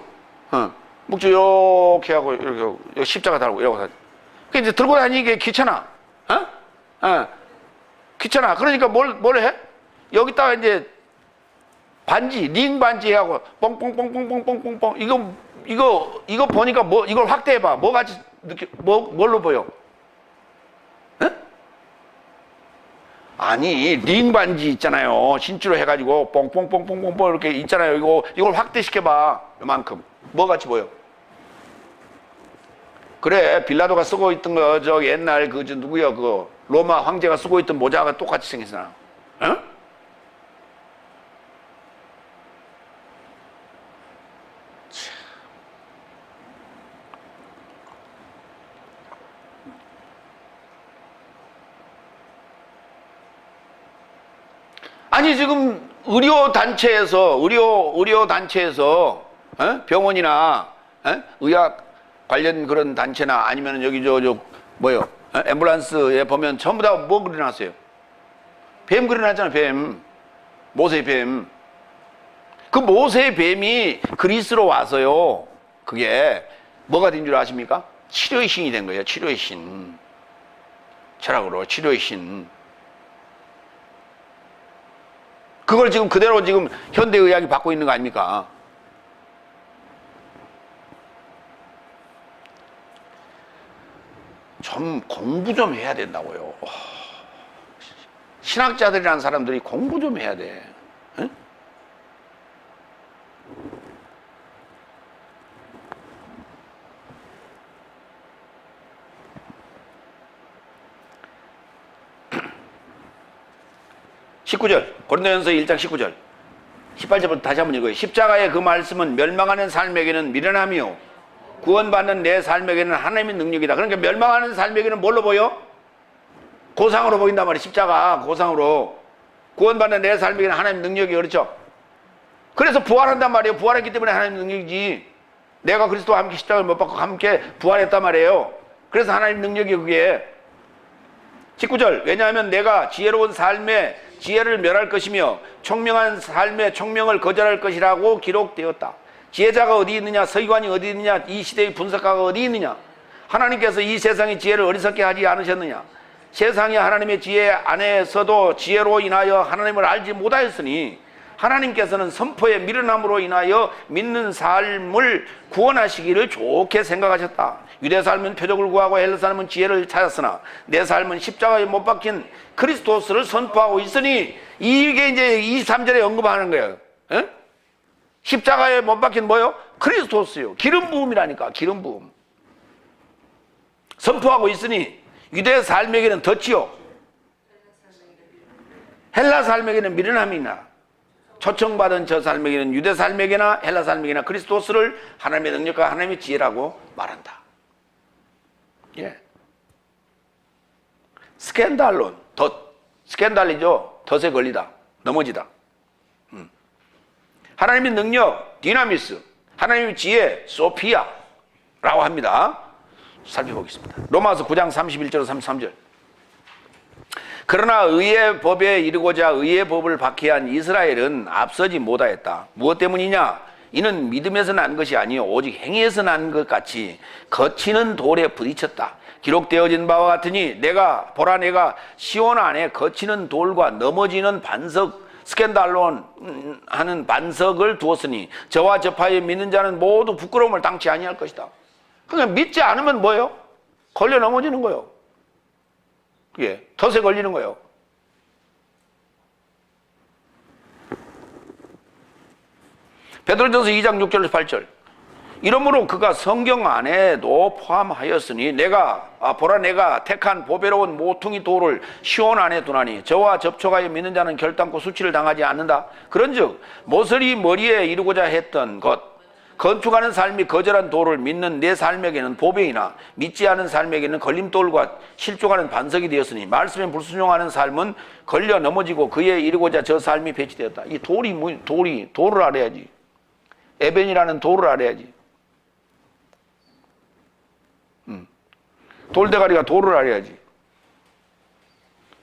묵주 이렇게 하고 이렇게 하고 여기 십자가 달고 이러고 다니고. 그 이제 들고 다니기 귀찮아. 귀찮아. 그러니까 뭘 해? 여기다가 이제 반지, 링 반지 하고 뽕뽕뽕뽕뽕뽕뽕뽕 이거 보니까 뭐 이걸 확대해봐. 뭐 같이 뭘로 보여? 에? 아니 링 반지 있잖아요. 신주로 해가지고 뽕뽕뽕뽕뽕뽕 이렇게 있잖아요. 이걸 확대시켜봐. 요만큼 뭐 같이 보여? 그래 빌라도가 쓰고 있던 거 저 옛날 저 누구야 그거 로마 황제가 쓰고 있던 모자가 똑같이 생겼잖아. 어? 아니 지금 의료 단체에서 병원이나 의학 관련 그런 단체나 아니면 여기 뭐요? 앰뷸런스에 보면 전부 다 뭐 그려놨어요? 뱀 그려놨잖아. 뱀. 모세의 뱀. 그 모세의 뱀이 그리스로 와서요. 그게 뭐가 된 줄 아십니까? 치료의 신이 된 거예요. 치료의 신. 철학으로 치료의 신. 그걸 지금 그대로 지금 현대의학이 받고 있는 거 아닙니까? 좀 공부 좀 해야 된다고요. 신학자들이라는 사람들이 공부 좀 해야 돼. 응? 19절 고린도전서 1장 19절 18절부터 다시 한번 읽어요. 십자가의 그 말씀은 멸망하는 삶에게는 미련함이요 구원받는 내 삶에게는 하나님의 능력이다. 그러니까 멸망하는 삶에게는 뭘로 보여? 고상으로 보인단 말이에요. 십자가 고상으로. 구원받는 내 삶에게는 하나님의 능력이 그렇죠. 그래서 부활한단 말이에요. 부활했기 때문에 하나님의 능력이지. 내가 그리스도와 함께 십자가를 못 박고 함께 부활했단 말이에요. 그래서 하나님의 능력이 그게. 19절 왜냐하면 내가 지혜로운 삶에 지혜를 멸할 것이며 총명한 삶에 총명을 거절할 것이라고 기록되었다. 지혜자가 어디 있느냐? 서기관이 어디 있느냐? 이 시대의 분석가가 어디 있느냐? 하나님께서 이 세상의 지혜를 어리석게 하지 않으셨느냐? 세상이 하나님의 지혜 안에서도 지혜로 인하여 하나님을 알지 못하였으니 하나님께서는 선포의 미련함으로 인하여 믿는 삶을 구원하시기를 좋게 생각하셨다. 유대 삶은 표적을 구하고 헬라 삶은 지혜를 찾았으나 내 삶은 십자가에 못 박힌 그리스도스를 선포하고 있으니, 이게 이제 23절에 언급하는 거예요. 에? 십자가에 못 박힌 뭐요? 그리스도스요. 기름 부음이라니까. 기름 부음. 선포하고 있으니 유대 삶에게는 덫이요, 헬라 삶에게는 미련함이 있나. 초청받은 저 삶에게는, 유대 삶에게나 헬라 삶에게나 그리스도스를 하나님의 능력과 하나님의 지혜라고 말한다. 예. 스캔달론, 덫. 스캔달이죠. 덫에 걸리다, 넘어지다. 하나님의 능력, 디나미스. 하나님의 지혜, 소피아라고 합니다. 살펴보겠습니다. 로마서 9장 31절 33절. 그러나 의의 법에 이르고자 의의 법을 박해한 이스라엘은 앞서지 못하였다. 무엇 때문이냐? 이는 믿음에서 난 것이 아니요 오직 행위에서 난 것 같이 거치는 돌에 부딪혔다. 기록되어진 바와 같으니 내가 시온 안에 거치는 돌과 넘어지는 반석, 스캔달론 하는 반석을 두었으니 저와 접하여 믿는 자는 모두 부끄러움을 당치 아니할 것이다. 그러니까 믿지 않으면 뭐예요? 걸려 넘어지는 거예요. 예, 덫에 걸리는 거예요. 베드로전서 2장 6절 8절. 이러므로 그가 성경 안에도 포함하였으니 내가 택한 보배로운 모퉁이 돌을 시온 안에 두나니 저와 접촉하여 믿는 자는 결단코 수치를 당하지 않는다. 그런즉 모서리 머리에 이루고자 했던 것, 건축하는 삶이 거절한 돌을 믿는 내 삶에게는 보배이나 믿지 않은 삶에게는 걸림돌과 실족하는 반석이 되었으니 말씀에 불순종하는 삶은 걸려 넘어지고 그에 이르고자 저 삶이 배치되었다. 이 돌을 알아야지. 에벤이라는 돌을 알아야지. 돌대가리가 돌을 알아야지.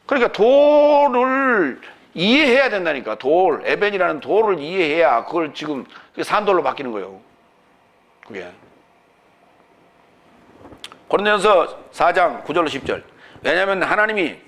그러니까 돌을 이해해야 된다니까. 에벤이라는 돌을 이해해야 그걸 지금 산돌로 바뀌는 거예요. 그게. 고린도전서 4장 9절로 10절. 왜냐하면 하나님이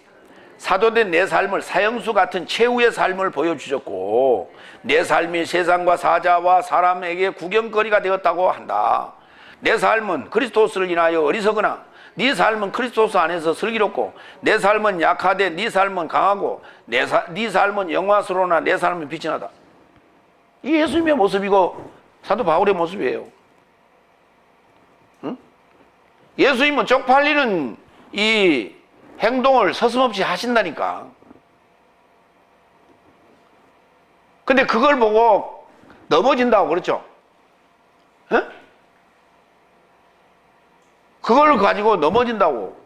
사도된 내 삶을 사형수 같은 최후의 삶을 보여주셨고 내 삶이 세상과 사자와 사람에게 구경거리가 되었다고 한다. 내 삶은 그리스도스를 인하여 어리석으나 네 삶은 그리스도스 안에서 슬기롭고 내 삶은 약하되 네 삶은 강하고 네 삶은 영화스러우나 내 삶은 빛이 나다. 이 예수님의 모습이고 사도 바울의 모습이에요. 응? 예수님은 쪽팔리는 이 행동을 서슴없이 하신다니까. 근데 그걸 보고 넘어진다고 그랬죠. 응? 그걸 가지고 넘어진다고.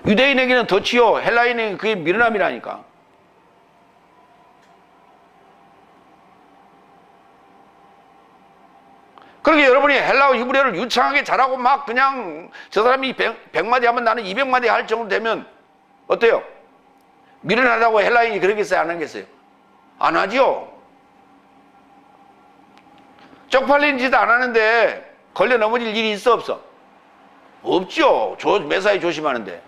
유대인에게는 덫이요 헬라인에게는 그게 미련함이라니까. 그러게 여러분이 헬라어 히브리어를 유창하게 잘하고 막 그냥 저 사람이 100마디 하면 나는 200마디 할 정도 되면 어때요? 미련하다고 헬라인이 그러겠어요? 안 하겠어요? 안 하죠. 쪽팔리는 짓 안 하는데 걸려 넘어질 일이 있어 없어? 없죠. 매사에 조심하는데.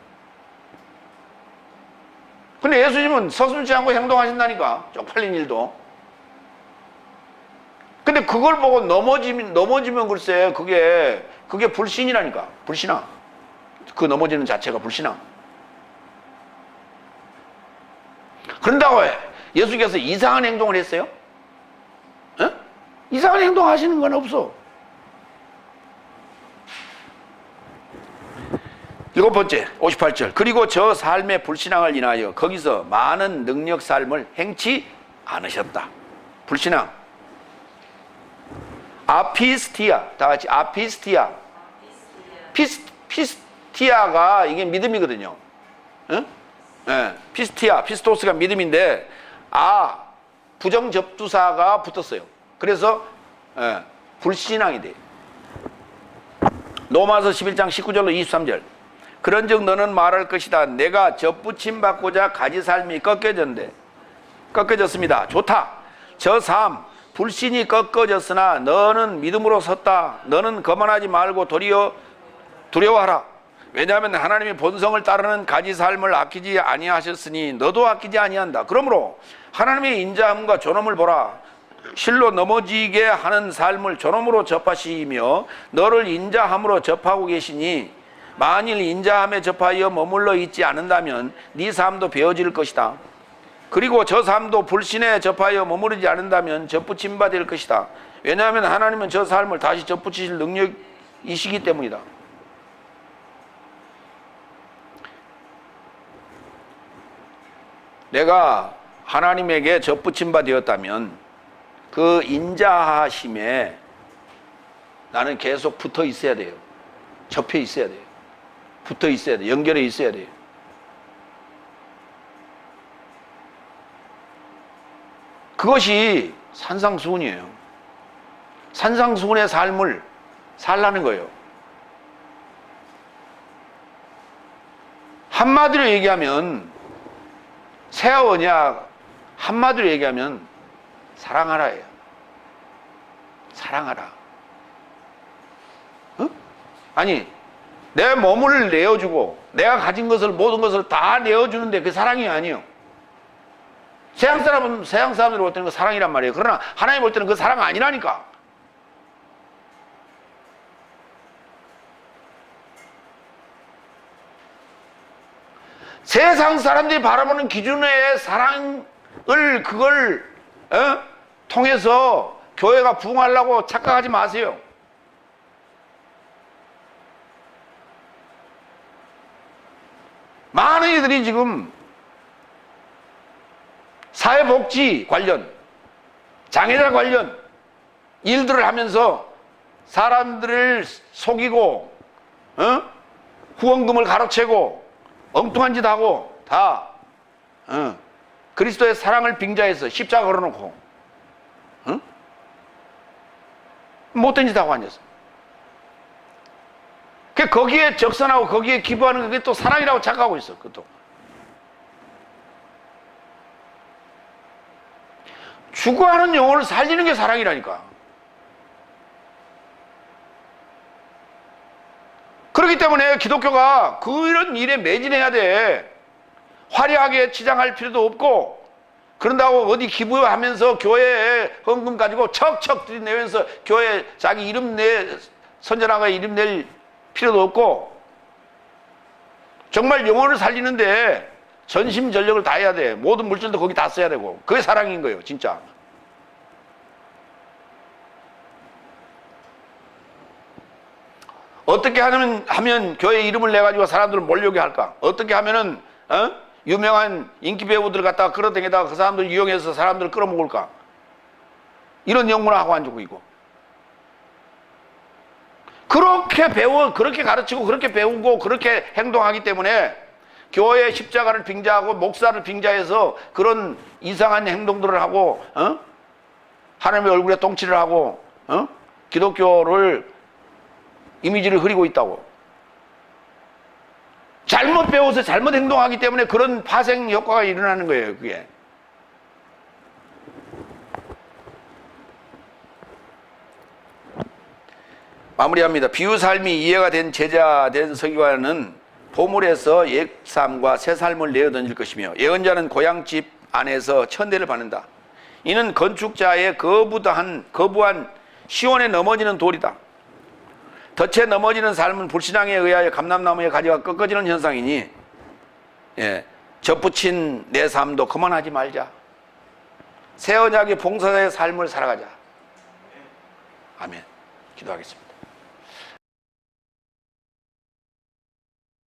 근데 예수님은 서슴지 않고 행동하신다니까. 쪽팔린 일도. 근데 그걸 보고 넘어지면 글쎄 그게 불신이라니까. 불신앙. 그 넘어지는 자체가 불신앙. 그런다고 예수께서 이상한 행동을 했어요? 에? 이상한 행동 하시는 건 없어. 7번째 58절. 그리고 저 삶의 불신앙을 인하여 거기서 많은 능력 삶을 행치 않으셨다. 불신앙. 아피스티아. 다 같이 아피스티아. 피스티아가 이게 믿음이거든요. 응? 네. 피스토스가 믿음인데 부정접두사가 붙었어요. 그래서 불신앙이 돼요. 로마서 11장 19절로 23절. 그런즉 너는 말할 것이다. 내가 접붙임 받고자 가지 삶이 꺾여졌습니다. 좋다. 저 삶, 불신이 꺾어졌으나 너는 믿음으로 섰다. 너는 거만하지 말고 도리어 두려워하라. 왜냐하면 하나님의 본성을 따르는 가지 삶을 아끼지 아니하셨으니 너도 아끼지 아니한다. 그러므로 하나님의 인자함과 존엄을 보라. 실로 넘어지게 하는 삶을 존엄으로 접하시며 너를 인자함으로 접하고 계시니 만일 인자함에 접하여 머물러 있지 않는다면 네 삶도 베어질 것이다. 그리고 저 삶도 불신에 접하여 머무르지 않는다면 접붙임 바 될 것이다. 왜냐하면 하나님은 저 삶을 다시 접붙이실 능력이시기 때문이다. 내가 하나님에게 접붙임 바 되었다면 그 인자하심에 나는 계속 붙어 있어야 돼요. 접혀 있어야 돼요. 붙어 있어야 돼요. 연결해 있어야 돼요. 그것이 산상수훈이에요. 산상수훈의 삶을 살라는 거예요. 한마디로 얘기하면 새 언약, 한마디로 얘기하면 사랑하라예요. 사랑하라. 어? 아니, 내 몸을 내어주고 내가 가진 것을, 모든 것을 다 내어주는데 그게 사랑이 아니에요. 세상 사람들이 볼 때는 그 사랑이란 말이에요. 그러나 하나님 볼 때는 그 사랑 아니라니까. 세상 사람들이 바라보는 기준의 사랑을 그걸 통해서 교회가 부흥하려고 착각하지 마세요. 많은 이들이 지금 사회복지 관련, 장애자 관련 일들을 하면서 사람들을 속이고 후원금을 가로채고 엉뚱한 짓 하고 다 그리스도의 사랑을 빙자해서 십자가 걸어놓고 못된 짓 하고 앉았어. 거기에 적선하고 거기에 기부하는 그게 또 사랑이라고 착각하고 있어. 그것도 죽어가는 영혼을 살리는 게 사랑이라니까. 그렇기 때문에 기독교가 그런 일에 매진해야 돼. 화려하게 치장할 필요도 없고, 그런다고 어디 기부하면서 교회에 헌금 가지고 척척 들이내면서 교회에 자기 이름 선전하가 이름 낼 필요도 없고, 정말 영혼을 살리는데 전심전력을 다해야 돼. 모든 물질도 거기 다 써야 되고. 그게 사랑인 거예요, 진짜. 어떻게 하면 교회 이름을 내가지고 사람들을 몰려오게 할까? 어떻게 하면은 유명한 인기 배우들 갖다가 끌어다니다가 그 사람들 이용해서 사람들을 끌어모을까? 이런 연구를 하고 앉고 있고. 그렇게 그렇게 가르치고 그렇게 배우고 그렇게 행동하기 때문에 교회의 십자가를 빙자하고 목사를 빙자해서 그런 이상한 행동들을 하고 하나님의 얼굴에 똥칠을 하고 기독교를 이미지를 흐리고 있다고. 잘못 배워서 잘못 행동하기 때문에 그런 파생 효과가 일어나는 거예요. 그게. 마무리합니다. 비유 삶이 이해가 된 제자 된 서기관은 보물에서 옛 삶과 새 삶을 내어 던질 것이며 예언자는 고향집 안에서 천대를 받는다. 이는 건축자의 거부한 시온에 넘어지는 돌이다. 덫에 넘어지는 삶은 불신앙에 의하여 감람나무의 가지가 꺾어지는 현상이니 접붙인 내 삶도 그만하지 말자. 새 언약의 봉사자의 삶을 살아가자. 아멘. 기도하겠습니다.